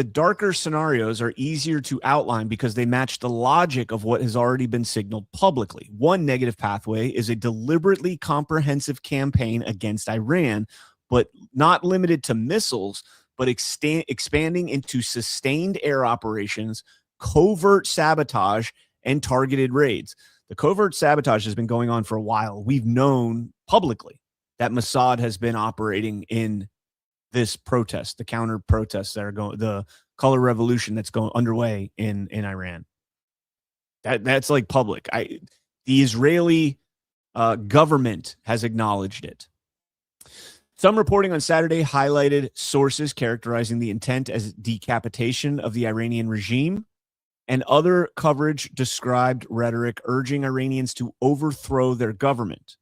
darker scenarios are easier to outline because they match the logic of what has already been signaled publicly. One negative pathway is a deliberately comprehensive campaign against Iran, but not limited to missiles, but expanding into sustained air operations, covert sabotage, and targeted raids. The covert sabotage has been going on for a while. We've known publicly that Mossad has been operating in this protest, the counter protests that are going, the color revolution that's going underway in Iran. That's public. The Israeli government has acknowledged it. Some reporting on Saturday highlighted sources characterizing the intent as decapitation of the Iranian regime, and other coverage described rhetoric urging Iranians to overthrow their government.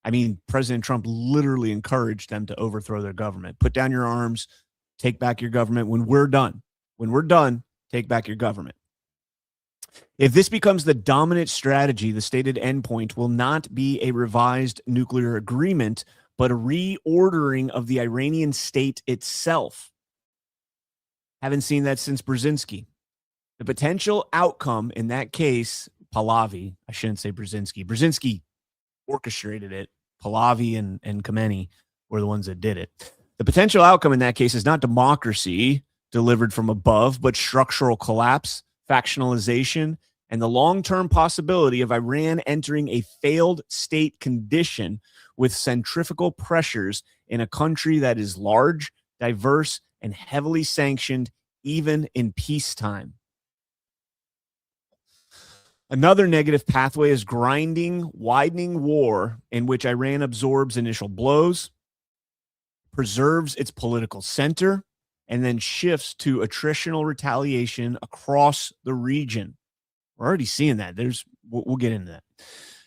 I mean, President Trump literally encouraged them to overthrow their government. Put down your arms, take back your government. When we're done, take back your government. If this becomes the dominant strategy, the stated endpoint will not be a revised nuclear agreement, but a reordering of the Iranian state itself. Haven't seen that since Brzezinski. The potential outcome in that case, Pahlavi, I shouldn't say Brzezinski. Brzezinski orchestrated it. Pahlavi and Khamenei were the ones that did it. The potential outcome in that case is not democracy delivered from above, but structural collapse, factionalization, and the long-term possibility of Iran entering a failed state condition with centrifugal pressures in a country that is large, diverse, and heavily sanctioned, even in peacetime. Another negative pathway is grinding, widening war in which Iran absorbs initial blows, preserves its political center, and then shifts to attritional retaliation across the region. We're already seeing that. We'll get into that.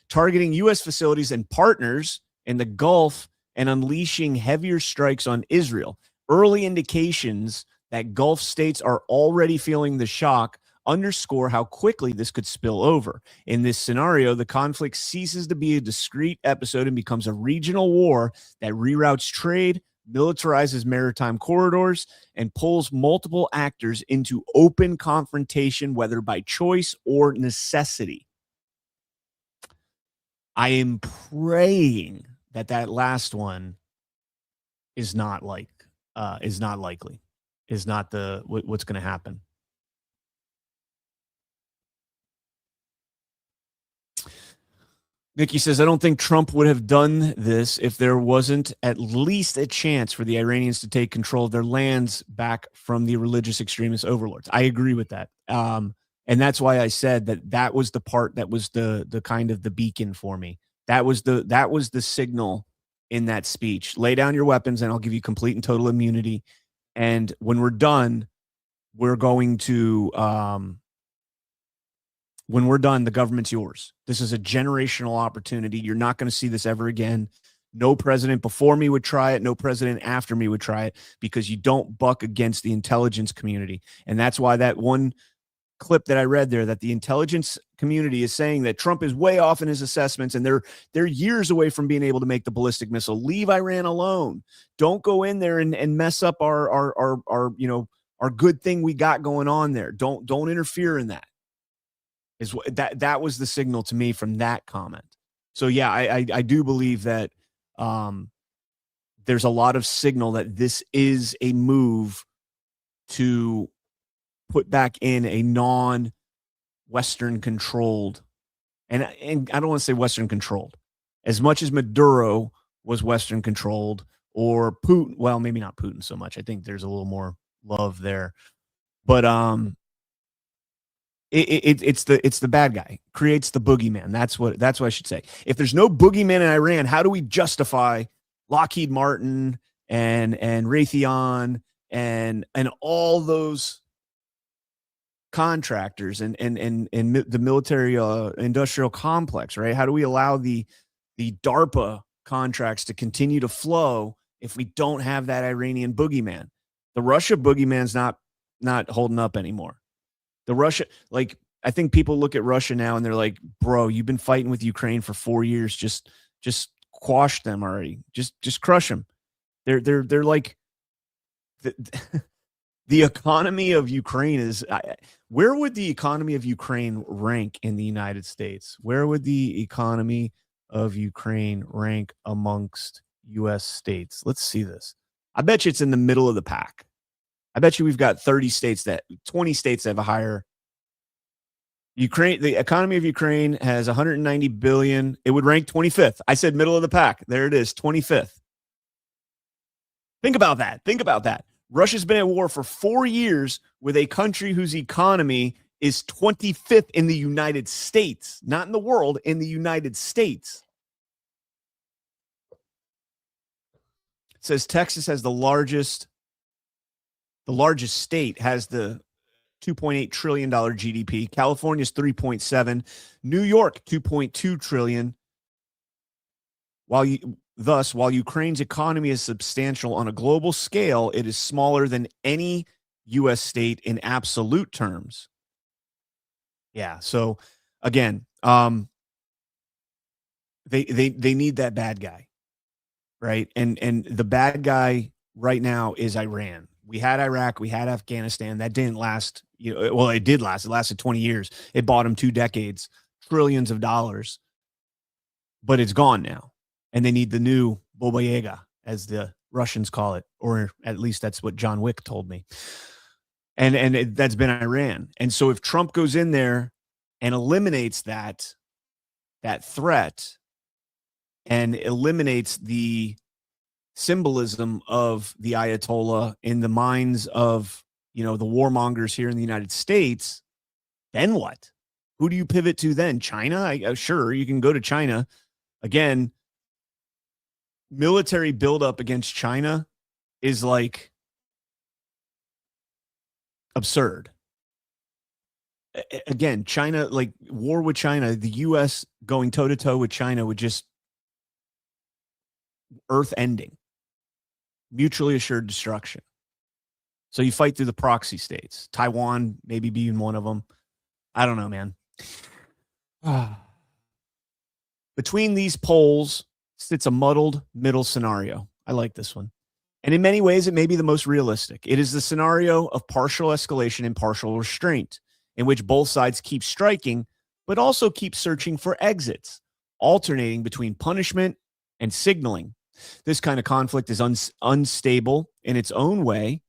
Targeting U.S. facilities and partners in the Gulf and unleashing heavier strikes on Israel. Early indications that Gulf states are already feeling the shock underscore how quickly this could spill over. In this scenario, the conflict ceases to be a discrete episode and becomes a regional war that reroutes trade, militarizes maritime corridors, and pulls multiple actors into open confrontation, whether by choice or necessity. I am praying that last one is not likely, is not what's going to happen. Nikki says, I don't think Trump would have done this if there wasn't at least a chance for the Iranians to take control of their lands back from the religious extremist overlords. I agree with that. And that's why I said that was the part that was the kind of the beacon for me. That was the signal in that speech. Lay down your weapons and I'll give you complete and total immunity. And when we're done, we're going to when we're done, the government's yours. This is a generational opportunity. You're not going to see this ever again. No president before me would try it. No president after me would try it, because you don't buck against the intelligence community. And that's why that one clip that I read there, that the intelligence community is saying that Trump is way off in his assessments and they're years away from being able to make the ballistic missile. Leave Iran alone. Don't go in there and mess up our good thing we got going on there. Don't interfere in that. Is what that was the signal to me from that comment. So yeah, I do believe that there's a lot of signal that this is a move to put back in a non-Western controlled, and I don't want to say Western controlled, as much as Maduro was Western controlled, or Putin. Well, maybe not Putin so much. I think there's a little more love there, but it's the bad guy creates the boogeyman. That's what I should say. If there's no boogeyman in Iran, how do we justify Lockheed Martin and Raytheon and all those contractors and the military industrial complex, right? How do we allow the DARPA contracts to continue to flow if we don't have that Iranian boogeyman? The Russia boogeyman's not holding up anymore. The Russia, like, I think people look at Russia now and they're like, bro, you've been fighting with Ukraine for 4 years. Just quash them already. Just crush them. They're like the economy of Ukraine is. Where would the economy of Ukraine rank in the United States? Where would the economy of Ukraine rank amongst U.S. states? Let's see this. I bet you it's in the middle of the pack. I bet you we've got 20 states that have a higher. The economy of Ukraine has 190 billion. It would rank 25th. I said middle of the pack. There it is, 25th. Think about that. Russia's been at war for 4 years with a country whose economy is 25th in the United States, not in the world, in the United States. It says Texas has the largest state has the $2.8 trillion GDP. California's 3.7, New York 2.2 trillion. While Ukraine's economy is substantial on a global scale, it is smaller than any U.S. state in absolute terms. Yeah. So again, they need that bad guy, right? And the bad guy right now is Iran. We had Iraq, we had Afghanistan. That didn't last. Well, it did last. It lasted 20 years. It bought them 2 decades, trillions of dollars. But it's gone now. And they need the new Baba Yaga, as the Russians call it, or at least that's what John Wick told me. And that's been Iran. And so if Trump goes in there and eliminates that threat and eliminates the symbolism of the Ayatollah in the minds of, the warmongers here in the United States, then what? Who do you pivot to then? China? Sure, you can go to China. Again, military buildup against China is like absurd. Again, China, like war with China, the U.S. going toe-to-toe with China would just earth-ending. Mutually assured destruction. So you fight through the proxy states. Taiwan maybe being one of them. I don't know, man. Between these poles sits a muddled middle scenario. I like this one. And in many ways, it may be the most realistic. It is the scenario of partial escalation and partial restraint, in which both sides keep striking, but also keep searching for exits, alternating between punishment and signaling. This kind of conflict is unstable in its own way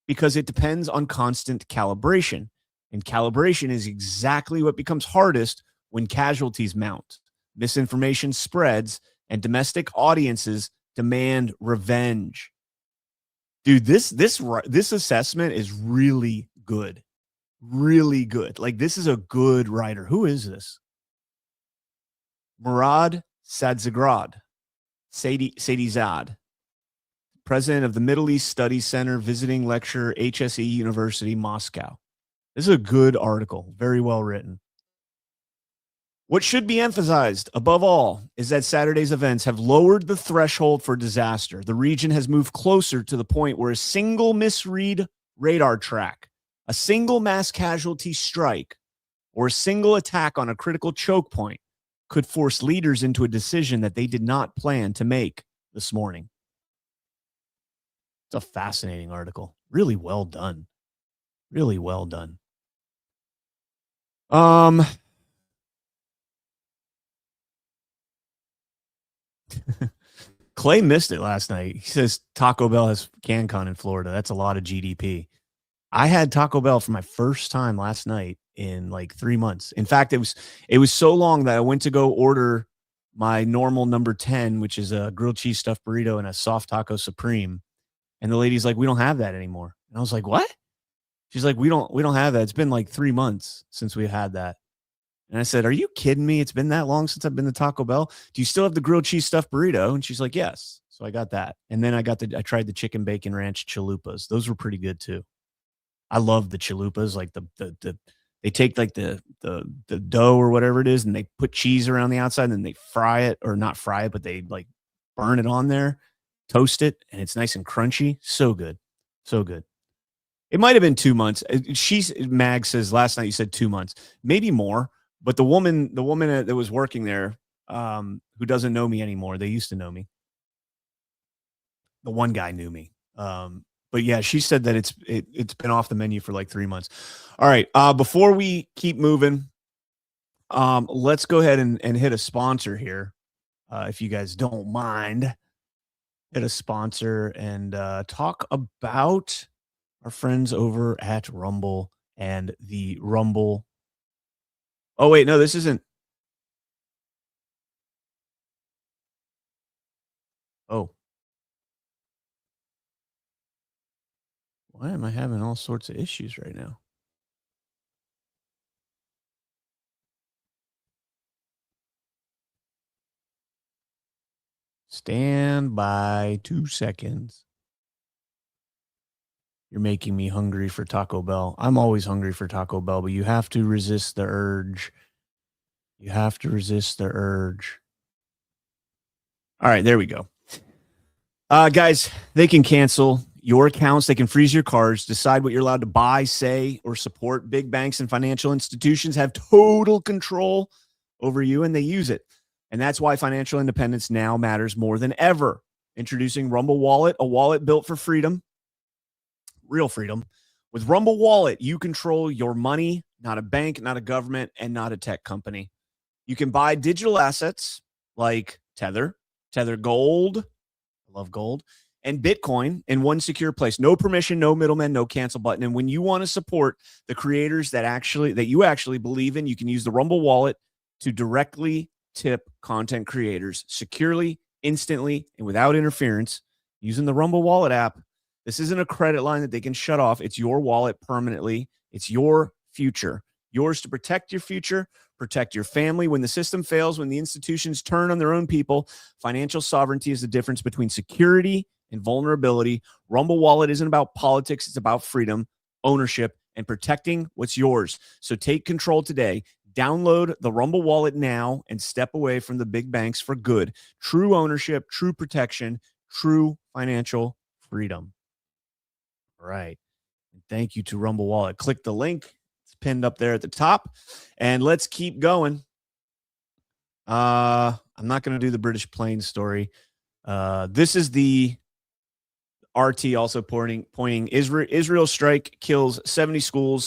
because it depends on constant calibration. And calibration is exactly what becomes hardest when casualties mount. misinformation spreads, and domestic audiences demand revenge. Dude, this assessment is really good. Really good. Like, this is a good writer. Who is this? Murad Sadzad, president of the Middle East Studies Center, visiting lecturer, HSE University, Moscow. This is a good article, very well written. What should be emphasized, above all, is that Saturday's events have lowered the threshold for disaster. The region has moved closer to the point where a single misread radar track, a single mass casualty strike, or a single attack on a critical choke point could force leaders into a decision that they did not plan to make this morning. It's a fascinating article. Really well done. Really well done. Clay missed it last night. He says Taco Bell has CanCon in Florida. That's a lot of GDP. I had Taco Bell for my first time last night in like 3 months. In fact, it was so long that I went to go order my normal number 10, which is a grilled cheese stuffed burrito and a soft taco supreme. And the lady's like, "We don't have that anymore." And I was like, "What?" She's like, we don't have that. It's been like 3 months since we had that. And I said, "Are you kidding me? It's been that long since I've been to Taco Bell. Do you still have the grilled cheese stuffed burrito?" And she's like, "Yes." So I got that. And then I tried the chicken bacon ranch chalupas. Those were pretty good too. I love the chalupas. Like they take like the dough or whatever it is, and they put cheese around the outside, and then they fry it, or not fry it, but they like burn it on there, toast it, and it's nice and crunchy. So good. So good. It might have been 2 months. Mag says last night you said 2 months, maybe more. But the woman that was working there, who doesn't know me anymore, they used to know me. The one guy knew me. But yeah, she said that it's been off the menu for like 3 months. All right. Before we keep moving, let's go ahead and hit a sponsor here. If you guys don't mind, hit a sponsor and talk about our friends over at Rumble and the Rumble. Oh, wait, no, this isn't. Oh. Why am I having all sorts of issues right now? Stand by 2 seconds. You're making me hungry for Taco Bell. I'm always hungry for Taco Bell, but you have to resist the urge. You have to resist the urge. All right, there we go. Guys, they can cancel your accounts. They can freeze your cards, decide what you're allowed to buy, say, or support. Big banks and financial institutions have total control over you, and they use it. And that's why financial independence now matters more than ever. Introducing Rumble Wallet, a wallet built for freedom. Real freedom. With Rumble Wallet, you control your money, not a bank, not a government, and not a tech company. You can buy digital assets like Tether Gold, I love gold, and Bitcoin in one secure place. No permission, no middleman, no cancel button. And when you want to support the creators that you actually believe in, you can use the Rumble Wallet to directly tip content creators securely, instantly, and without interference using the Rumble Wallet app. This isn't a credit line that they can shut off. It's your wallet permanently. It's your future. Yours to protect your future, protect your family. When the system fails, when the institutions turn on their own people, financial sovereignty is the difference between security and vulnerability. Rumble Wallet isn't about politics. It's about freedom, ownership, and protecting what's yours. So take control today. Download the Rumble Wallet now and step away from the big banks for good. True ownership, true protection, true financial freedom. All right. Thank you to Rumble Wallet. Click the link. It's pinned up there at the top. And let's keep going. I'm not going to do the British plane story. This is the RT also pointing Israel strike kills 70 school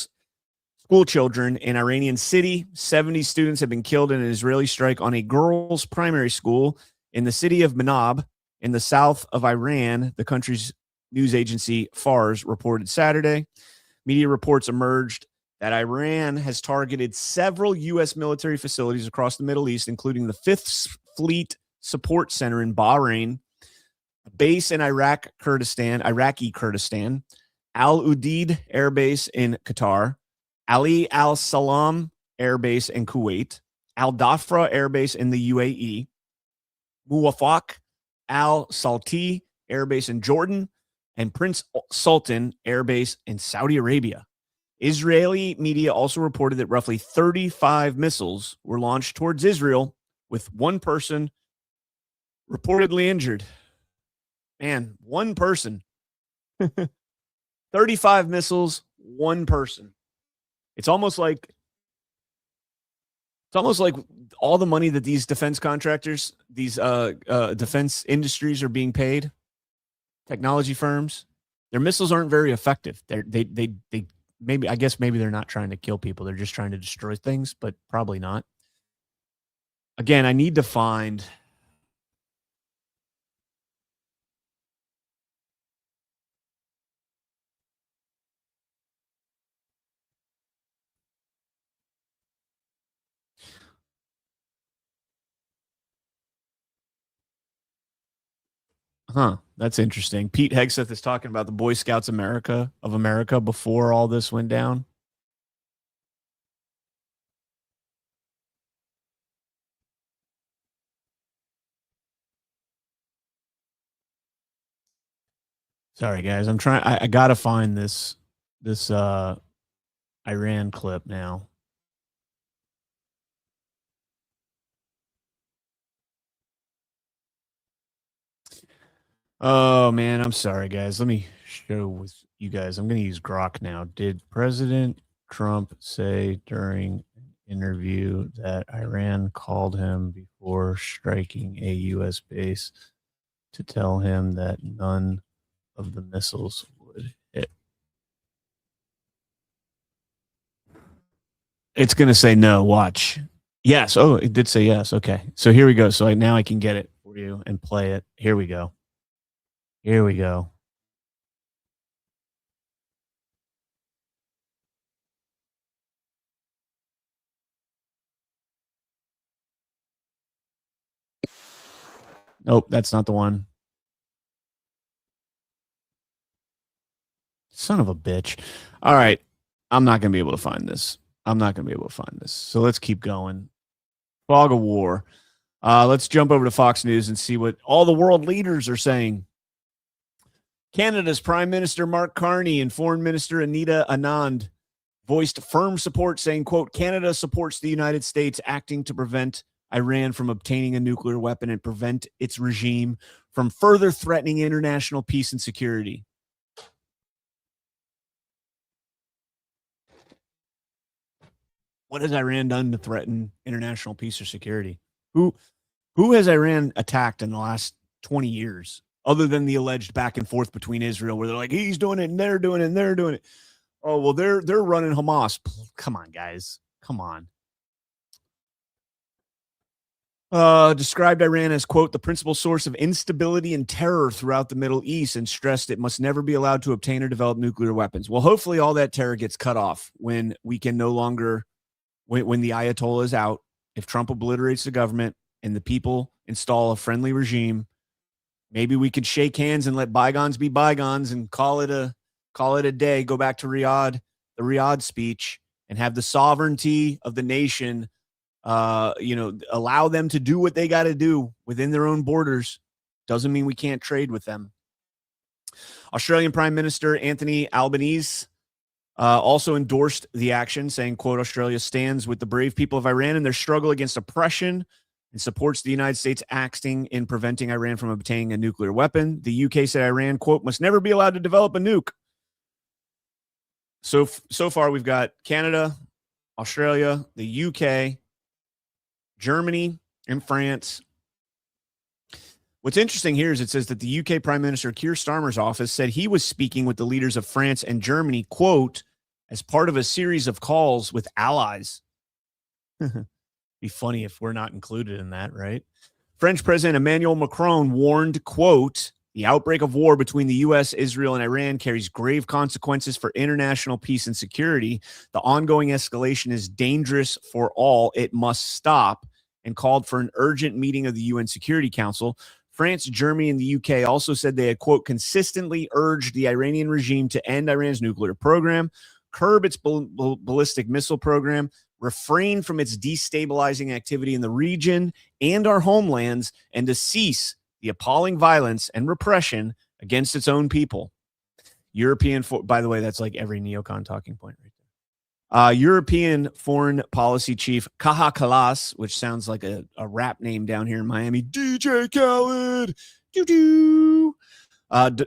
children in Iranian city. 70 students have been killed in an Israeli strike on a girls' primary school in the city of Manab in the south of Iran, the country's news agency Fars reported Saturday. Media reports emerged that Iran has targeted several U.S. military facilities across the Middle East, including the 5th Fleet Support Center in Bahrain, a base in Iraqi Kurdistan, Al Udeid Air Base in Qatar, Ali Al Salam Air Base in Kuwait, Al Dhafra Air Base in the UAE, Muwafaq Al Salti Air Base in Jordan, and Prince Sultan Air Base in Saudi Arabia. Israeli media also reported that roughly 35 missiles were launched towards Israel, with one person reportedly injured. Man, one person. 35 missiles, one person. It's almost like all the money that these defense contractors, these defense industries are being paid, technology firms, their missiles aren't very effective. They maybe they're not trying to kill people. They're just trying to destroy things, but probably not. Again, I need to find that's interesting. Pete Hegseth is talking about the Boy Scouts of America before all this went down. Sorry, guys. I'm trying. I gotta find this Iran clip now. Oh man, I'm sorry, guys. Let me show with you guys. I'm going to use Grok now. Did President Trump say during an interview that Iran called him before striking a U.S. base to tell him that none of the missiles would hit? It's going to say no. Watch. Yes. Oh, it did say yes. Okay. So here we go. So now I can get it for you and play it. Here we go. Here we go. Nope, that's not the one. Son of a bitch. All right. I'm not going to be able to find this. So let's keep going. Fog of war. Let's jump over to Fox News and see what all the world leaders are saying. Canada's Prime Minister Mark Carney and Foreign Minister Anita Anand voiced firm support, saying, quote, Canada supports the United States acting to prevent Iran from obtaining a nuclear weapon and prevent its regime from further threatening international peace and security. What has Iran done to threaten international peace or security? Who has Iran attacked in the last 20 years, other than the alleged back and forth between Israel, where they're like, he's doing it and they're doing it and they're doing it. Oh, well, they're running Hamas. Come on, guys. Come on. Described Iran as, quote, the principal source of instability and terror throughout the Middle East, and stressed it must never be allowed to obtain or develop nuclear weapons. Well, hopefully all that terror gets cut off when we can no longer, when the Ayatollah is out, if Trump obliterates the government and the people install a friendly regime. Maybe we could shake hands and let bygones be bygones and call it a day, go back to Riyadh, the Riyadh speech, and have the sovereignty of the nation, allow them to do what they got to do within their own borders. Doesn't mean we can't trade with them. Australian Prime Minister Anthony Albanese also endorsed the action, saying, quote, Australia stands with the brave people of Iran in their struggle against oppression and supports the United States acting in preventing Iran from obtaining a nuclear weapon. The UK said Iran, quote, must never be allowed to develop a nuke. So far, we've got Canada, Australia, the UK, Germany, and France. What's interesting here is it says that the UK Prime Minister Keir Starmer's office said he was speaking with the leaders of France and Germany, quote, as part of a series of calls with allies. Be funny if we're not included in that, right? French President Emmanuel Macron warned, quote, The outbreak of war between the U.S., Israel, and Iran carries grave consequences for international peace and security. The ongoing escalation is dangerous for all. It must stop, and called for an urgent meeting of the UN Security Council. France, Germany, and the UK also said they had, quote, consistently urged the Iranian regime to end Iran's nuclear program, curb its ballistic missile program, refrain from its destabilizing activity in the region and our homelands, and to cease the appalling violence and repression against its own people. By the way, that's like every neocon talking point right there. European foreign policy chief Kaja Kallas, which sounds like a rap name down here in Miami, DJ Khaled,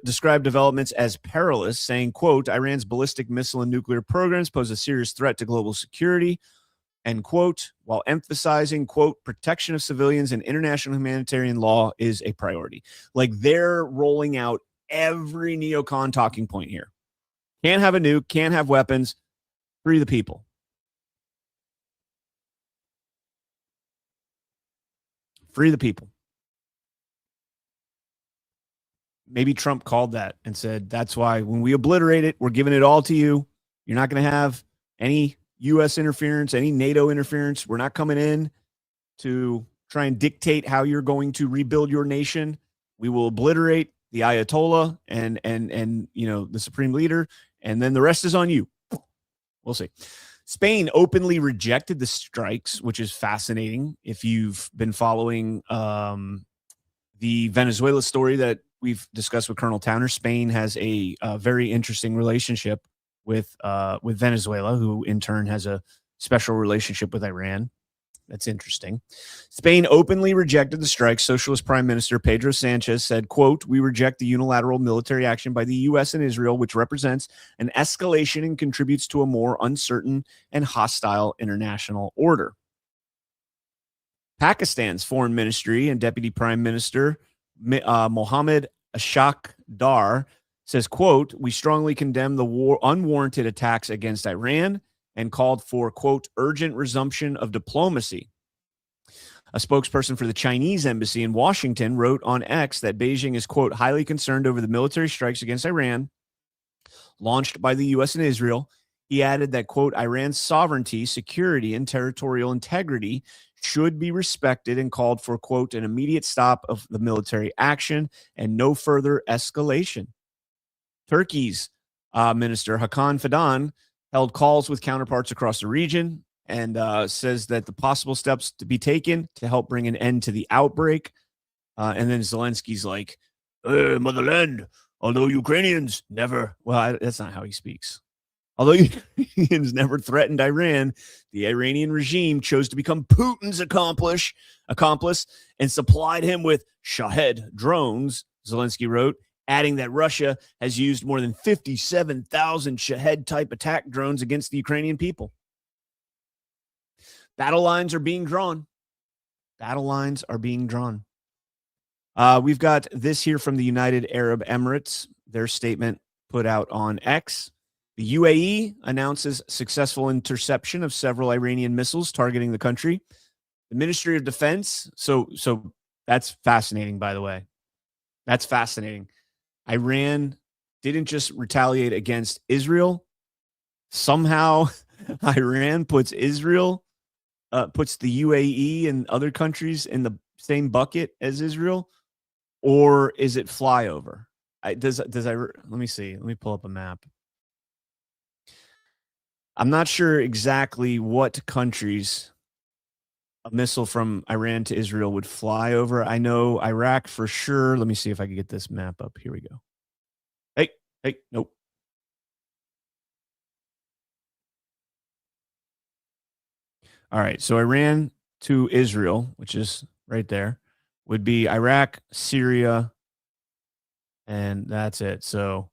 described developments as perilous, saying, quote, Iran's ballistic missile and nuclear programs pose a serious threat to global security, end quote, while emphasizing, quote, protection of civilians and international humanitarian law is a priority. Like, they're rolling out every neocon talking point here. Can't have a nuke, can't have weapons, free the people. Free the people. Maybe Trump called that and said, that's why when we obliterate it, we're giving it all to you. You're not going to have any U.S. interference, any NATO interference. We're not coming in to try and dictate how you're going to rebuild your nation. We will obliterate the Ayatollah and the supreme leader, and then the rest is on you. We'll see. Spain openly rejected the strikes, which is fascinating. If you've been following the Venezuela story that we've discussed with Colonel Towner, Spain has a very interesting relationship with Venezuela, who in turn has a special relationship with Iran. That's interesting. Spain openly rejected the strikes. Socialist Prime Minister Pedro Sanchez said, quote, we reject the unilateral military action by the U.S. and Israel, which represents an escalation and contributes to a more uncertain and hostile international order. Pakistan's foreign ministry and deputy prime minister Mohammed Ashaq Dar says, quote, we strongly condemn the unwarranted attacks against Iran and called for, quote, urgent resumption of diplomacy. A spokesperson for the Chinese embassy in Washington wrote on X that Beijing is, quote, highly concerned over the military strikes against Iran launched by the U.S. and Israel. He added that, quote, Iran's sovereignty, security, and territorial integrity should be respected and called for, quote, an immediate stop of the military action and no further escalation. Turkey's Minister Hakan Fidan held calls with counterparts across the region and says that the possible steps to be taken to help bring an end to the outbreak. And then Zelensky's like, motherland, although Ukrainians never, that's not how he speaks. Although Ukrainians never threatened Iran, the Iranian regime chose to become Putin's accomplice and supplied him with Shahed drones, Zelensky wrote, adding that Russia has used more than 57,000 Shahed-type attack drones against the Ukrainian people. Battle lines are being drawn. We've got this here from the United Arab Emirates, their statement put out on X. The UAE announces successful interception of several Iranian missiles targeting the country. The Ministry of Defense, so that's fascinating, by the way. That's fascinating. Iran didn't just retaliate against Israel. Somehow Iran puts the UAE and other countries in the same bucket as Israel, or is it flyover? Let me see. Let me pull up a map. I'm not sure exactly what countries a missile from Iran to Israel would fly over. I know Iraq for sure. Let me see if I can get this map up. Here we go. Hey, nope. All right, so Iran to Israel, which is right there, would be Iraq, Syria, and that's it. So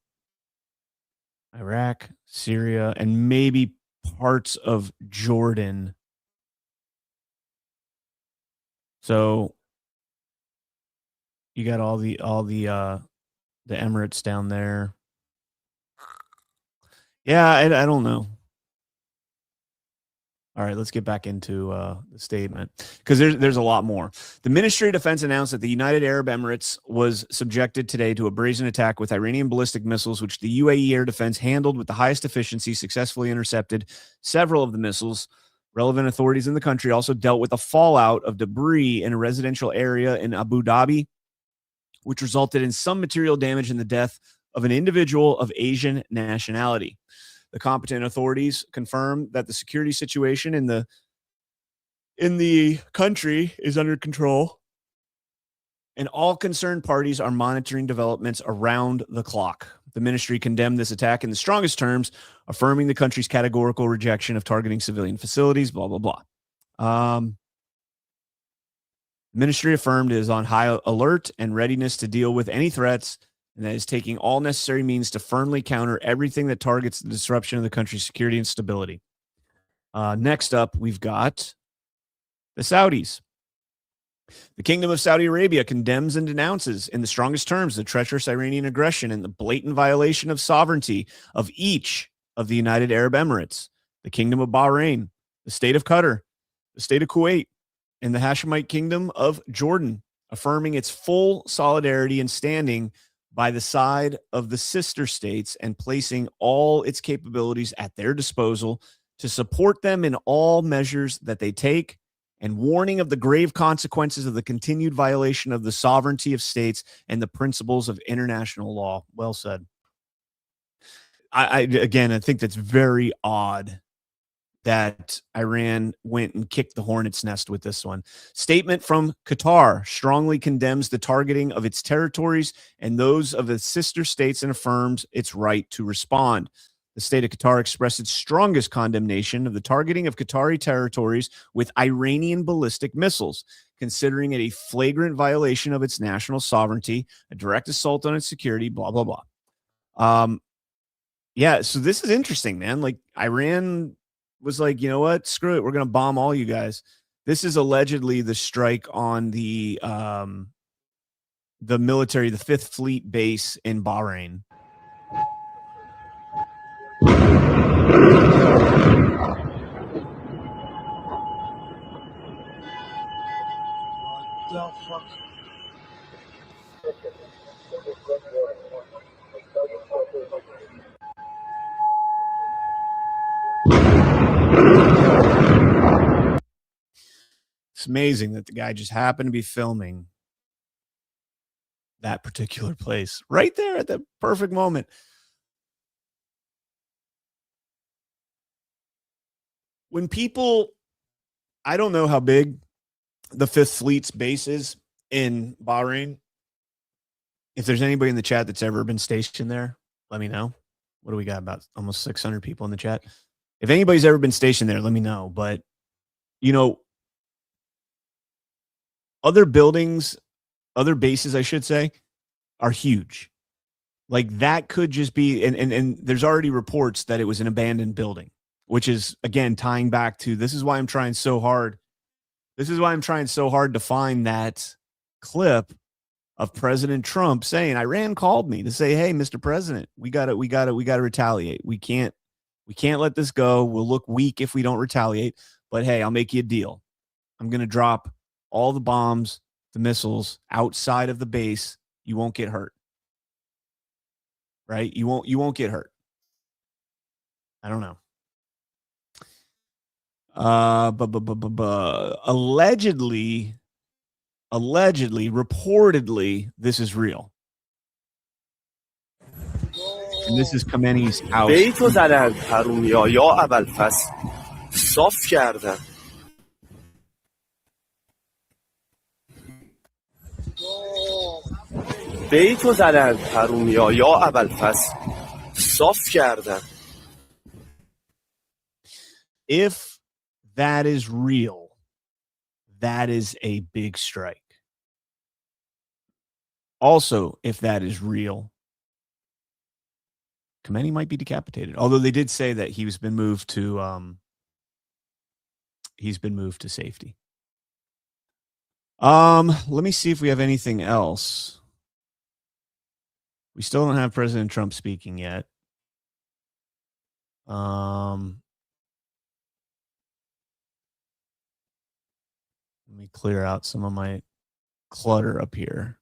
Iraq, Syria, and maybe parts of Jordan. So you got all the Emirates down there. Yeah, I don't know. All right, let's get back into the statement because there's a lot more. The Ministry of Defense announced that the United Arab Emirates was subjected today to a brazen attack with Iranian ballistic missiles, which the UAE Air Defense handled with the highest efficiency, successfully intercepted several of the missiles. Relevant authorities in the country also dealt with the fallout of debris in a residential area in Abu Dhabi, which resulted in some material damage and the death of an individual of Asian nationality. The competent authorities confirmed that the security situation in the country is under control, and all concerned parties are monitoring developments around the clock. The ministry condemned this attack in the strongest terms, affirming the country's categorical rejection of targeting civilian facilities, blah, blah, blah. Ministry affirmed it is on high alert and readiness to deal with any threats, and that is taking all necessary means to firmly counter everything that targets the disruption of the country's security and stability. Next up, we've got the Saudis. The Kingdom of Saudi Arabia condemns and denounces in the strongest terms the treacherous Iranian aggression and the blatant violation of sovereignty of each of the United Arab Emirates, the Kingdom of Bahrain, the State of Qatar, the State of Kuwait, and the Hashemite Kingdom of Jordan, affirming its full solidarity and standing by the side of the sister states and placing all its capabilities at their disposal to support them in all measures that they take, and warning of the grave consequences of the continued violation of the sovereignty of states and the principles of international law. Well said. I think that's very odd that Iran went and kicked the hornet's nest with this one. Statement from Qatar strongly condemns the targeting of its territories and those of its sister states and affirms its right to respond. The state of Qatar expressed its strongest condemnation of the targeting of Qatari territories with Iranian ballistic missiles, considering it a flagrant violation of its national sovereignty, a direct assault on its security, blah, blah, blah. Yeah, so this is interesting, man. Like, Iran was like, you know what? Screw it. We're going to bomb all you guys. This is allegedly the strike on the military, the Fifth Fleet base in Bahrain. What the fuck? It's amazing that the guy just happened to be filming that particular place right there at the perfect moment. When people, I don't know how big the Fifth Fleet's base is in Bahrain. If there's anybody in the chat that's ever been stationed there, let me know. What do we got? About almost 600 people in the chat. If anybody's ever been stationed there, let me know. But, you know, other buildings, other bases, I should say, are huge. Like, that could just be, and there's already reports that it was an abandoned building, which is, again, tying back to, this is why I'm trying so hard. This is why I'm trying so hard to find that clip of President Trump saying, Iran called me to say, hey, Mr. President, we gotta retaliate. We can't let this go. We'll look weak if we don't retaliate. But hey, I'll make you a deal. I'm gonna drop all the bombs, the missiles outside of the base. You won't get hurt. Right? You won't get hurt. I don't know. Allegedly, reportedly, this is real. And this is Khamenei's house. بیتو زدن حرومیا یا ابوالفضل صاف کردن بیتو زدن حرومیا یا ابوالفضل صاف کردن. If that is real, that is a big strike. Also, if that is real, Khamenei might be decapitated. Although they did say that he's been moved to safety. Let me see if we have anything else. We still don't have President Trump speaking yet. Let me clear out some of my clutter up here.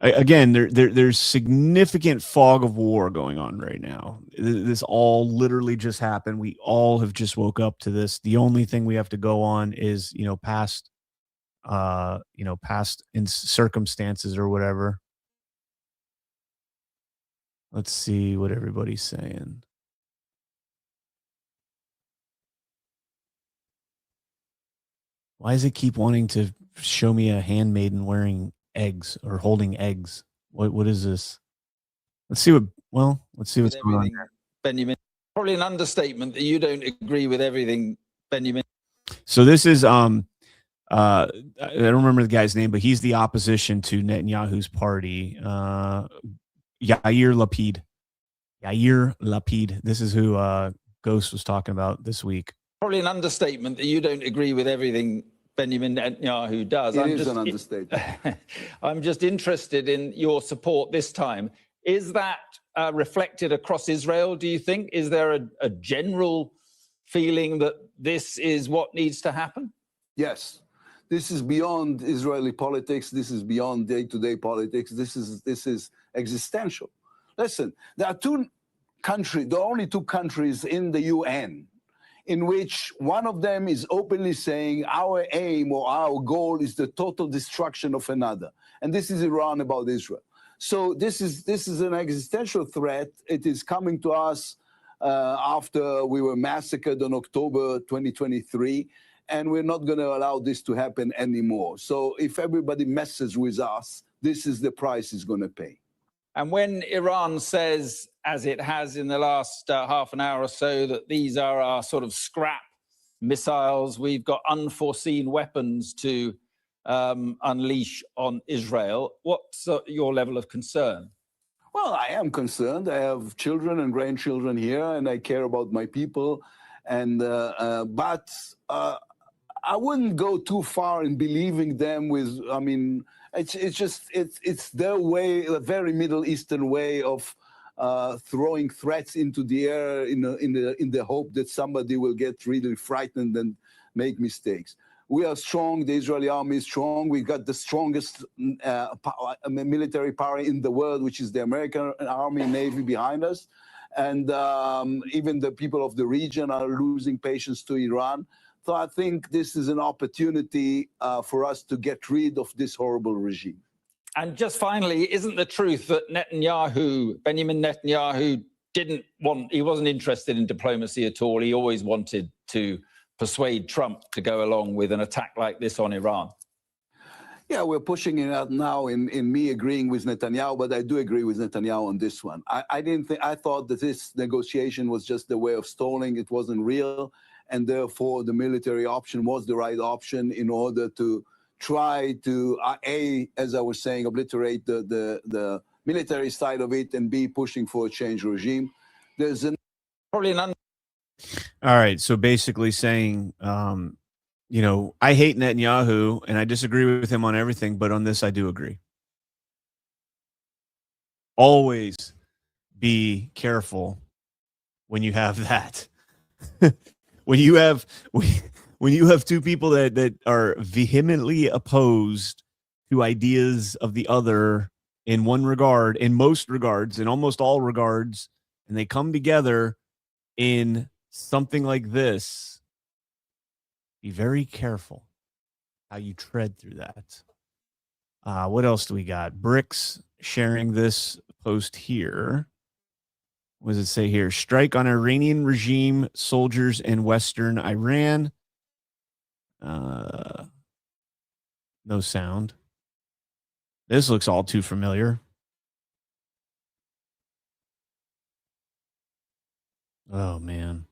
Again, there's significant fog of war going on right now. This all literally just happened. We all have just woke up to this. The only thing we have to go on is, past in circumstances or whatever. Let's see what everybody's saying. Why does it keep wanting to show me a handmaiden wearing eggs or holding eggs? What is this? Let's see what's going on there. Benjamin, probably an understatement that you don't agree with everything, Benjamin. So this is I don't remember the guy's name, but he's the opposition to Netanyahu's party. Yair Lapid. Yair Lapid. This is who Ghost was talking about this week. Probably an understatement that you don't agree with everything Benjamin Netanyahu does. It is an understatement. I'm just interested in your support this time. Is that reflected across Israel, do you think? Is there a general feeling that this is what needs to happen? Yes. This is beyond Israeli politics. This is beyond day-to-day politics. This is existential. Listen, there are only two countries in the UN in which one of them is openly saying our aim or our goal is the total destruction of another. And this is Iran about Israel. So this is an existential threat. It is coming to us after we were massacred on October 2023, and we're not going to allow this to happen anymore. So if everybody messes with us, this is the price it's going to pay. And when Iran says, as it has in the last half an hour or so, that these are our sort of scrap missiles, we've got unforeseen weapons to unleash on Israel, what's your level of concern? Well, I am concerned. I have children and grandchildren here, and I care about my people. And but I wouldn't go too far in believing them with. I mean, it's their way, a very Middle Eastern way of throwing threats into the air in the hope that somebody will get really frightened and make mistakes. We are strong. The Israeli army is strong. We got the strongest military power in the world, which is the American Army and Navy behind us. And even the people of the region are losing patience to Iran. So I think this is an opportunity for us to get rid of this horrible regime. And just finally, isn't the truth that Benjamin Netanyahu he wasn't interested in diplomacy at all. He always wanted to persuade Trump to go along with an attack like this on Iran? Yeah, we're pushing it out now in me agreeing with Netanyahu, but I do agree with Netanyahu on this one. I thought that this negotiation was just a way of stalling. It wasn't real, and therefore the military option was the right option in order to try to, as I was saying, obliterate the military side of it and be pushing for a change regime. There's probably an All right, so basically saying, I hate Netanyahu and I disagree with him on everything, but on this I do agree. Always be careful when you have that. when you have two people that are vehemently opposed to ideas of the other in one regard, in most regards, in almost all regards, and they come together in something like this, be very careful how you tread through that. What else do we got? Bricks sharing this post here. What does it say here? Strike on Iranian regime soldiers in Western Iran. No sound. This looks all too familiar. Oh, man.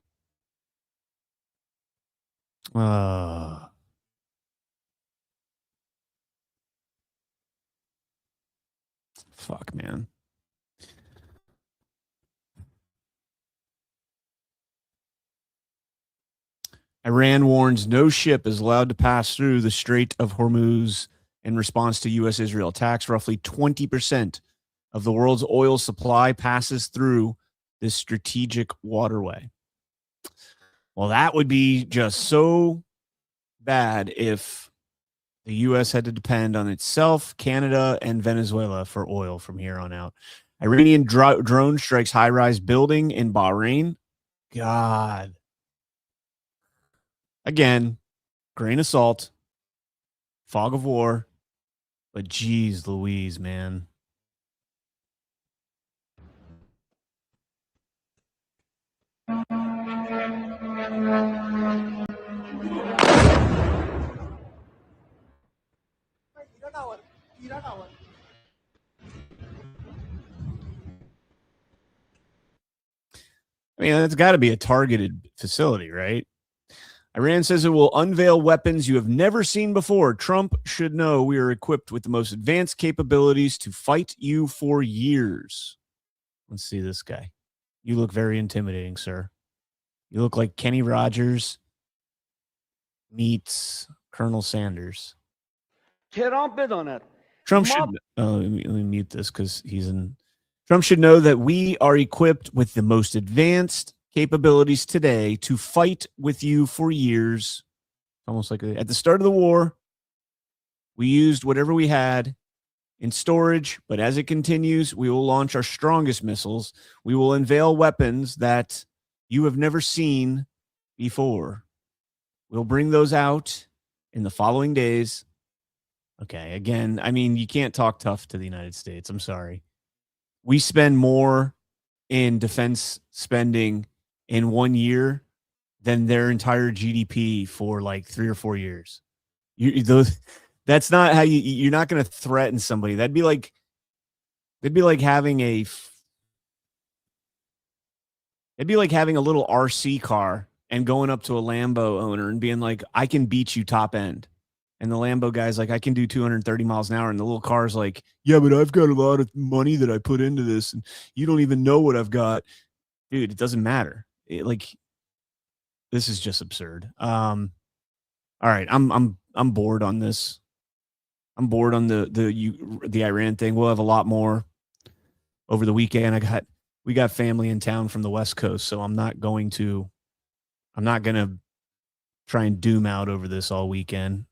Fuck, man. Iran warns no ship is allowed to pass through the Strait of Hormuz in response to U.S.-Israel attacks. Roughly 20% of the world's oil supply passes through this strategic waterway. Well, that would be just so bad if the U.S. had to depend on itself, Canada, and Venezuela for oil from here on out. Iranian drone strikes high-rise building in Bahrain. God. Again, grain of salt, fog of war, but geez Louise, man. I mean, it's got to be a targeted facility, right? Iran says it will unveil weapons you have never seen before. Trump should know we are equipped with the most advanced capabilities to fight you for years. Let's see this guy. You look very intimidating, sir. You look like Kenny Rogers meets Colonel Sanders. Trump should. Let me mute this because he's in. Trump should know that we are equipped with the most advanced capabilities today to fight with you for years. Almost like at the start of the war, we used whatever we had in storage, but as it continues, we will launch our strongest missiles. We will unveil weapons that you have never seen before. We'll bring those out in the following days. Okay, again, I mean, you can't talk tough to the United States. I'm sorry. We spend more in defense spending in 1 year than their entire GDP for like 3 or 4 years. That's not how you're not going to threaten somebody. That'd be like having a little RC car and going up to a Lambo owner and being like, I can beat you top end. And the Lambo guy's like, I can do 230 miles an hour. And the little car's like, yeah, but I've got a lot of money that I put into this, and you don't even know what I've got. Dude, it doesn't matter. This is just absurd. All right, I'm bored on this. I'm bored on the Iran thing. We'll have a lot more over the weekend. We got family in town from the West Coast, so I'm not going to try and doom out over this all weekend.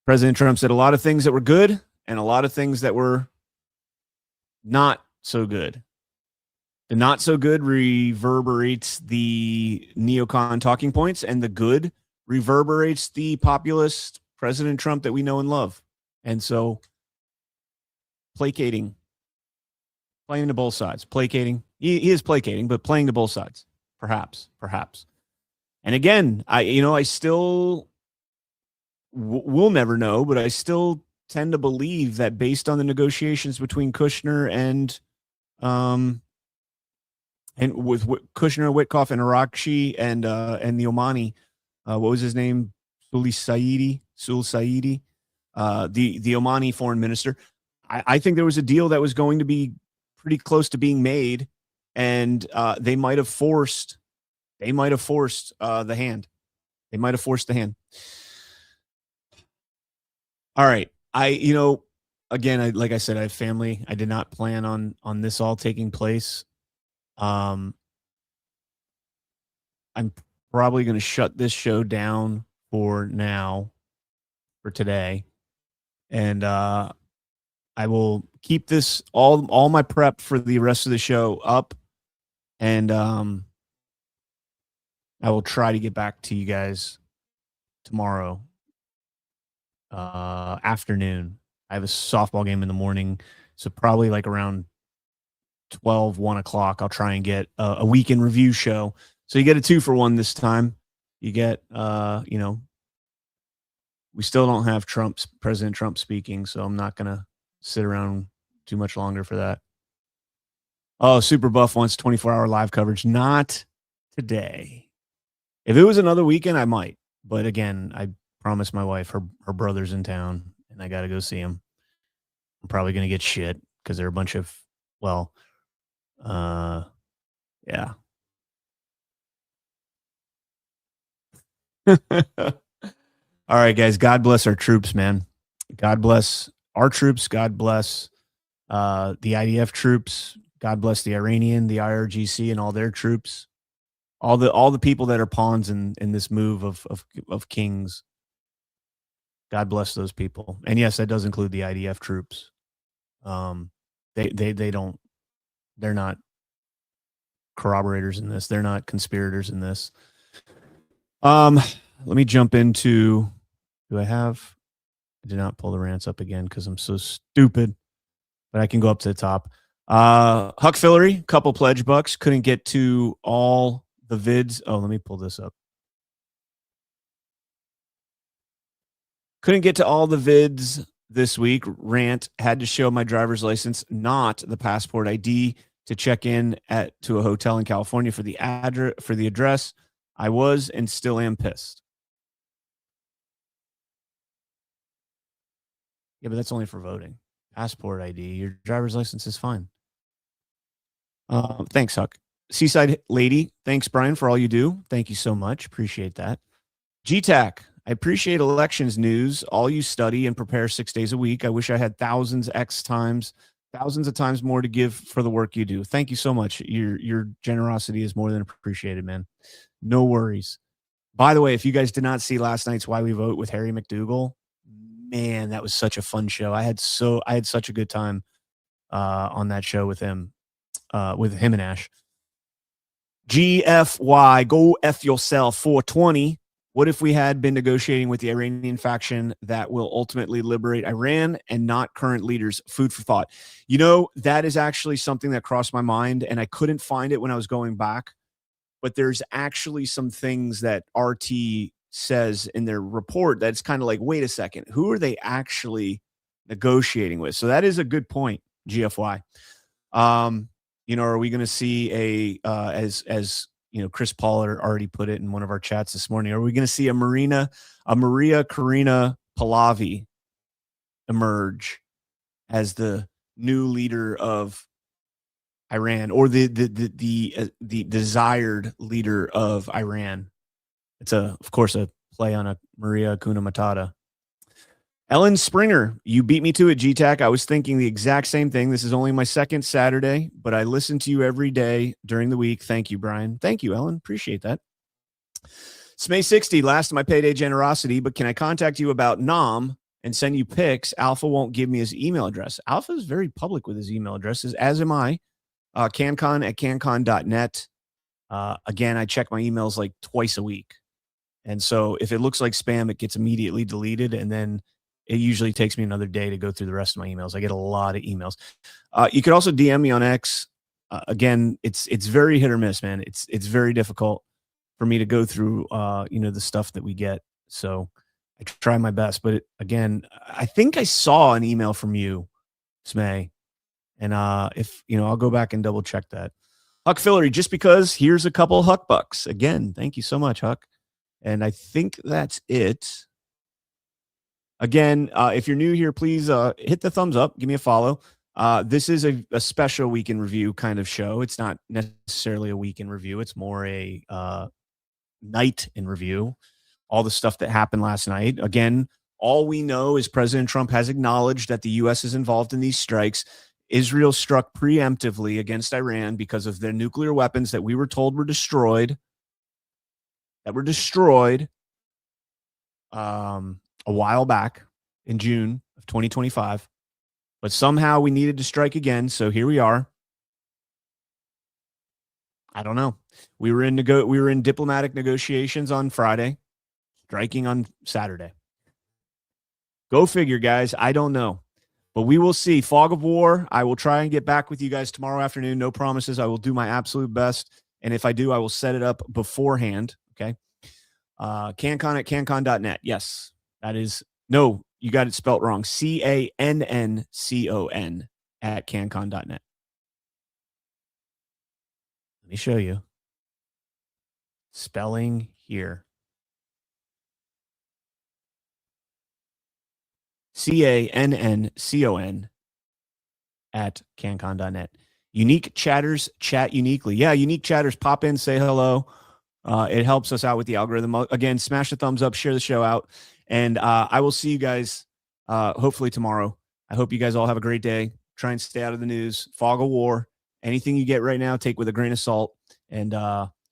President Trump said a lot of things that were good and a lot of things that were not so good. The not so good reverberates the neocon talking points, and the good reverberates the populist President Trump that we know and love. And so playing to both sides, placating. He is placating, but playing to both sides, perhaps. And again, I still we'll never know, but I still tend to believe that based on the negotiations between Kushner and with Kushner, Witkoff, and Arakshi and the Omani, what was his name? Sul Saidi, the Omani foreign minister. I think there was a deal that was going to be pretty close to being made, and they might have forced the hand. They might have forced the hand. All right. Again, like I said, I have family. I did not plan on this all taking place. I'm probably going to shut this show down for today. And I will keep this all my prep for the rest of the show up, and I will try to get back to you guys tomorrow afternoon. I have a softball game in the morning, so probably like around 1 o'clock, I'll try and get a weekend review show. So you get a 2-for-1 this time. You get, we still don't have President Trump speaking, so I'm not going to sit around too much longer for that. Oh, Super Buff wants 24-hour live coverage. Not today. If it was another weekend, I might. But again, I promised my wife her brother's in town, and I got to go see him. I'm probably going to get shit because they're a bunch of, yeah. All right, guys. God bless our troops, man. God bless our troops. God bless the IDF troops. God bless the Iranian, the IRGC, and all their troops. All the people that are pawns in this move of kings. God bless those people. And yes, that does include the IDF troops. They don't, they're not corroborators in this. They're not conspirators in this. Let me jump into, I did not pull the rants up again because I'm so stupid, but I can go up to the top. Huck Fillery, couple pledge bucks. Couldn't get to all the vids. Oh, let me pull this up. Couldn't get to all the vids this week. Rant, had to show my driver's license, not the passport ID, to check in to a hotel in California for the address. I was and still am pissed. Yeah, but that's only for voting. Passport ID, your driver's license is fine. Thanks, Huck. Seaside Lady, thanks, Brian, for all you do. Thank you so much. Appreciate that. GTAC, I appreciate elections news. All you study and prepare 6 days a week. I wish I had thousands of times more to give for the work you do. Thank you so much. Your generosity is more than appreciated, man. No worries. By the way, if you guys did not see last night's Why We Vote with Harry McDougal, man, that was such a fun show. I had such a good time on that show with him and Ash. GFY, go F yourself, 420. What if we had been negotiating with the Iranian faction that will ultimately liberate Iran and not current leaders? Food for thought. You know, that is actually something that crossed my mind, and I couldn't find it when I was going back. But there's actually some things that RT says in their report that's kind of like, wait a second, who are they actually negotiating with? So that is a good point, GFY. You know, are we going to see as you know, Chris Pollard already put it in one of our chats this morning, are we going to see a Maria Karina Pahlavi emerge as the new leader of Iran, or the desired leader of Iran? It's of course a play on a Maria Hakuna Matata. Ellen Springer, you beat me to it, GTAC. I was thinking the exact same thing. This is only my second Saturday, but I listen to you every day during the week. Thank you, Brian. Thank you, Ellen. Appreciate that. Smay 60, last of my payday generosity, but can I contact you about Nam and send you pics? Alpha won't give me his email address. Alpha is very public with his email addresses, as am I. cancon@cancon.net. Again, I check my emails like twice a week. And so if it looks like spam, it gets immediately deleted, and then it usually takes me another day to go through the rest of my emails. I get a lot of emails. You could also DM me on X. Again, it's very hit or miss, man. It's very difficult for me to go through, the stuff that we get. So I try my best. But again, I think I saw an email from you, Smay. And if, I'll go back and double check that. Huck Fillery, just because, here's a couple Huck bucks. Again, thank you so much, Huck. And I think that's it. Again, if you're new here, please hit the thumbs up. Give me a follow. This is a special week in review kind of show. It's not necessarily a week in review. It's more a night in review. All the stuff that happened last night. Again, all we know is President Trump has acknowledged that the U.S. is involved in these strikes. Israel struck preemptively against Iran because of their nuclear weapons that we were told were destroyed. A while back in June of 2025. But somehow we needed to strike again, so here we are. I don't know. We were in diplomatic negotiations on Friday, striking on Saturday. Go figure, guys. I don't know. But we will see. Fog of war. I will try and get back with you guys tomorrow afternoon. No promises. I will do my absolute best. And if I do, I will set it up beforehand. Okay. Cancon@cancon.net. Yes. That is, no, you got it spelt wrong. CANNCON at cancon.net. Let me show you. Spelling here. CANNCON at cancon.net. Unique chatters chat uniquely. Yeah, unique chatters, pop in, say hello. It helps us out with the algorithm. Again, smash the thumbs up, share the show out. And I will see you guys hopefully tomorrow. I hope you guys all have a great day. Try and stay out of the news. Fog of war. Anything you get right now, take with a grain of salt. And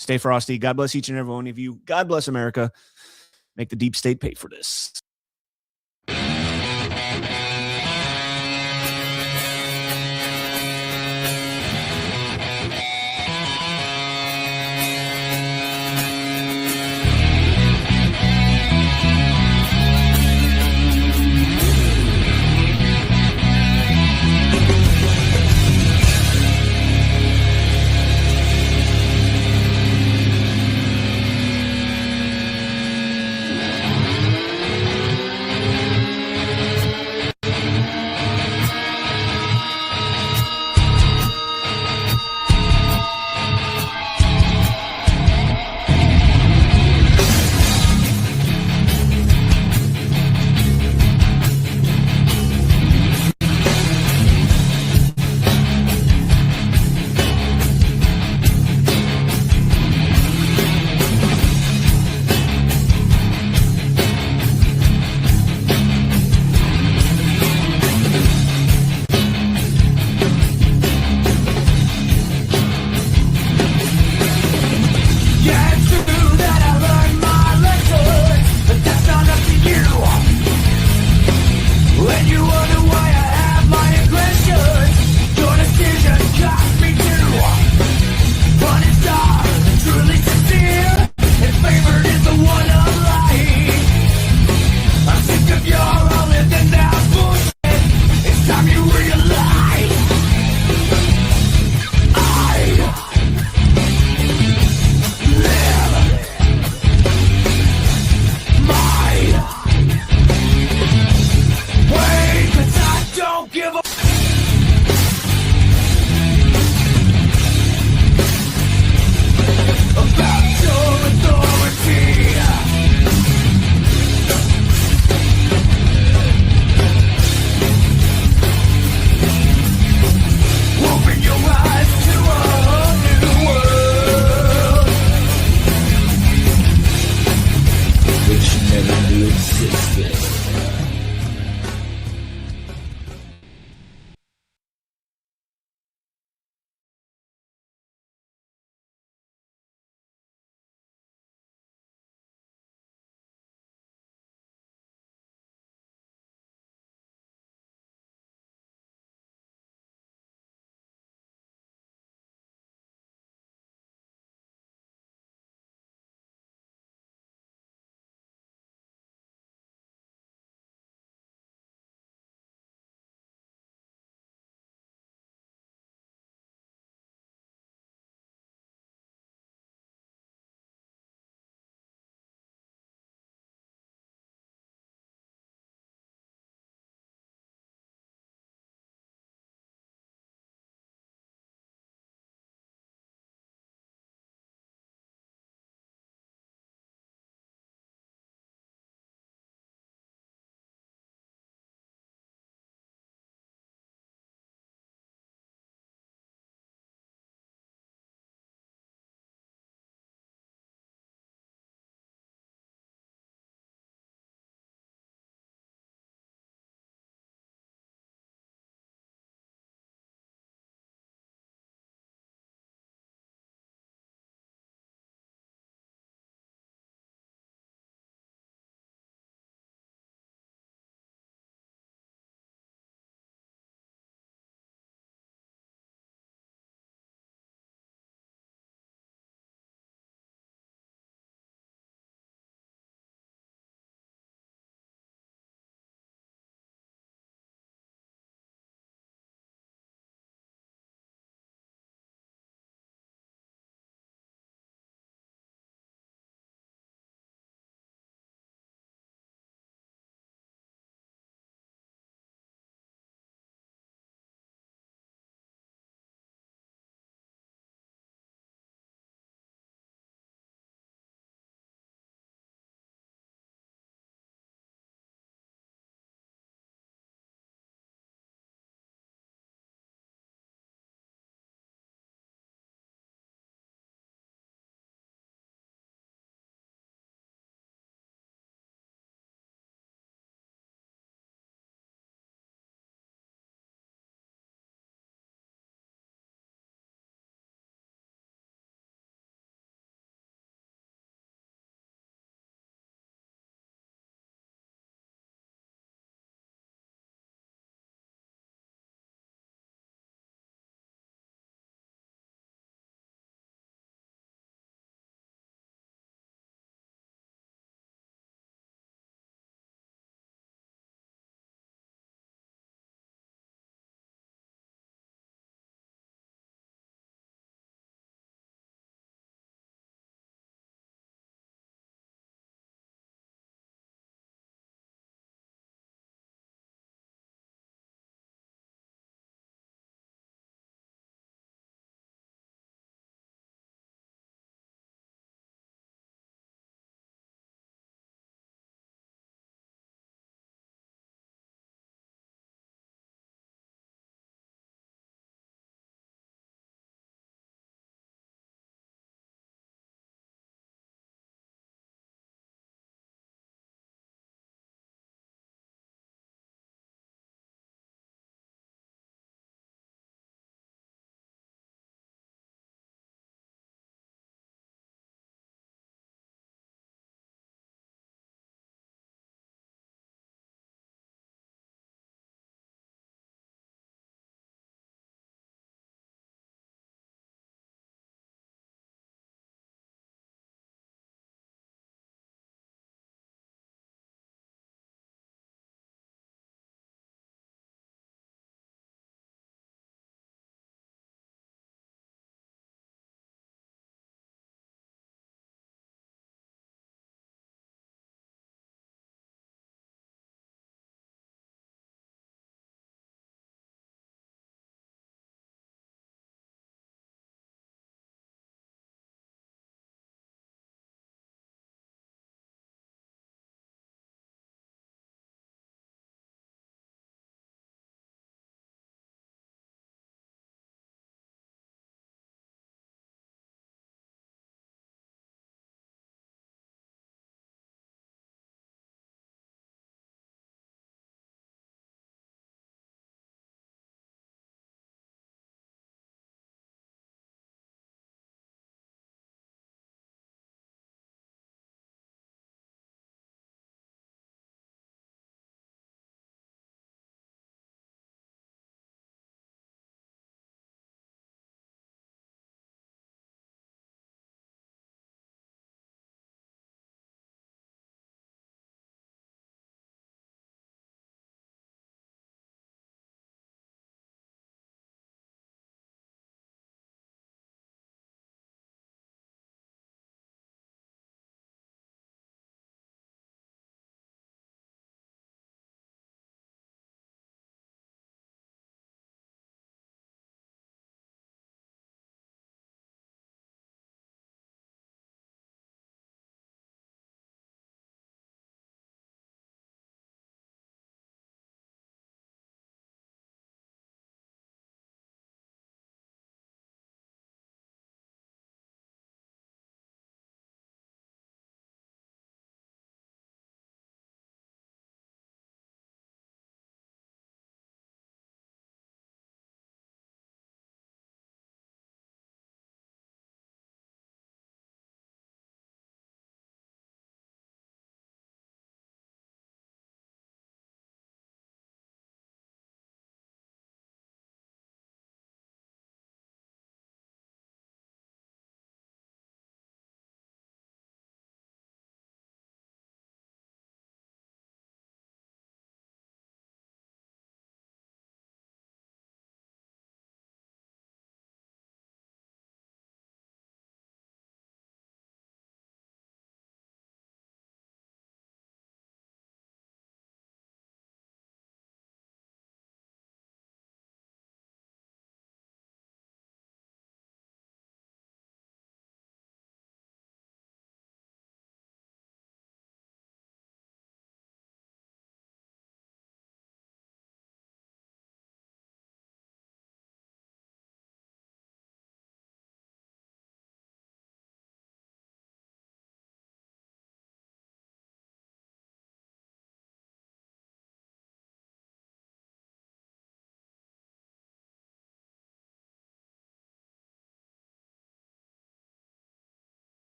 Stay frosty. God bless each and every one of you. God bless America. Make the deep state pay for this.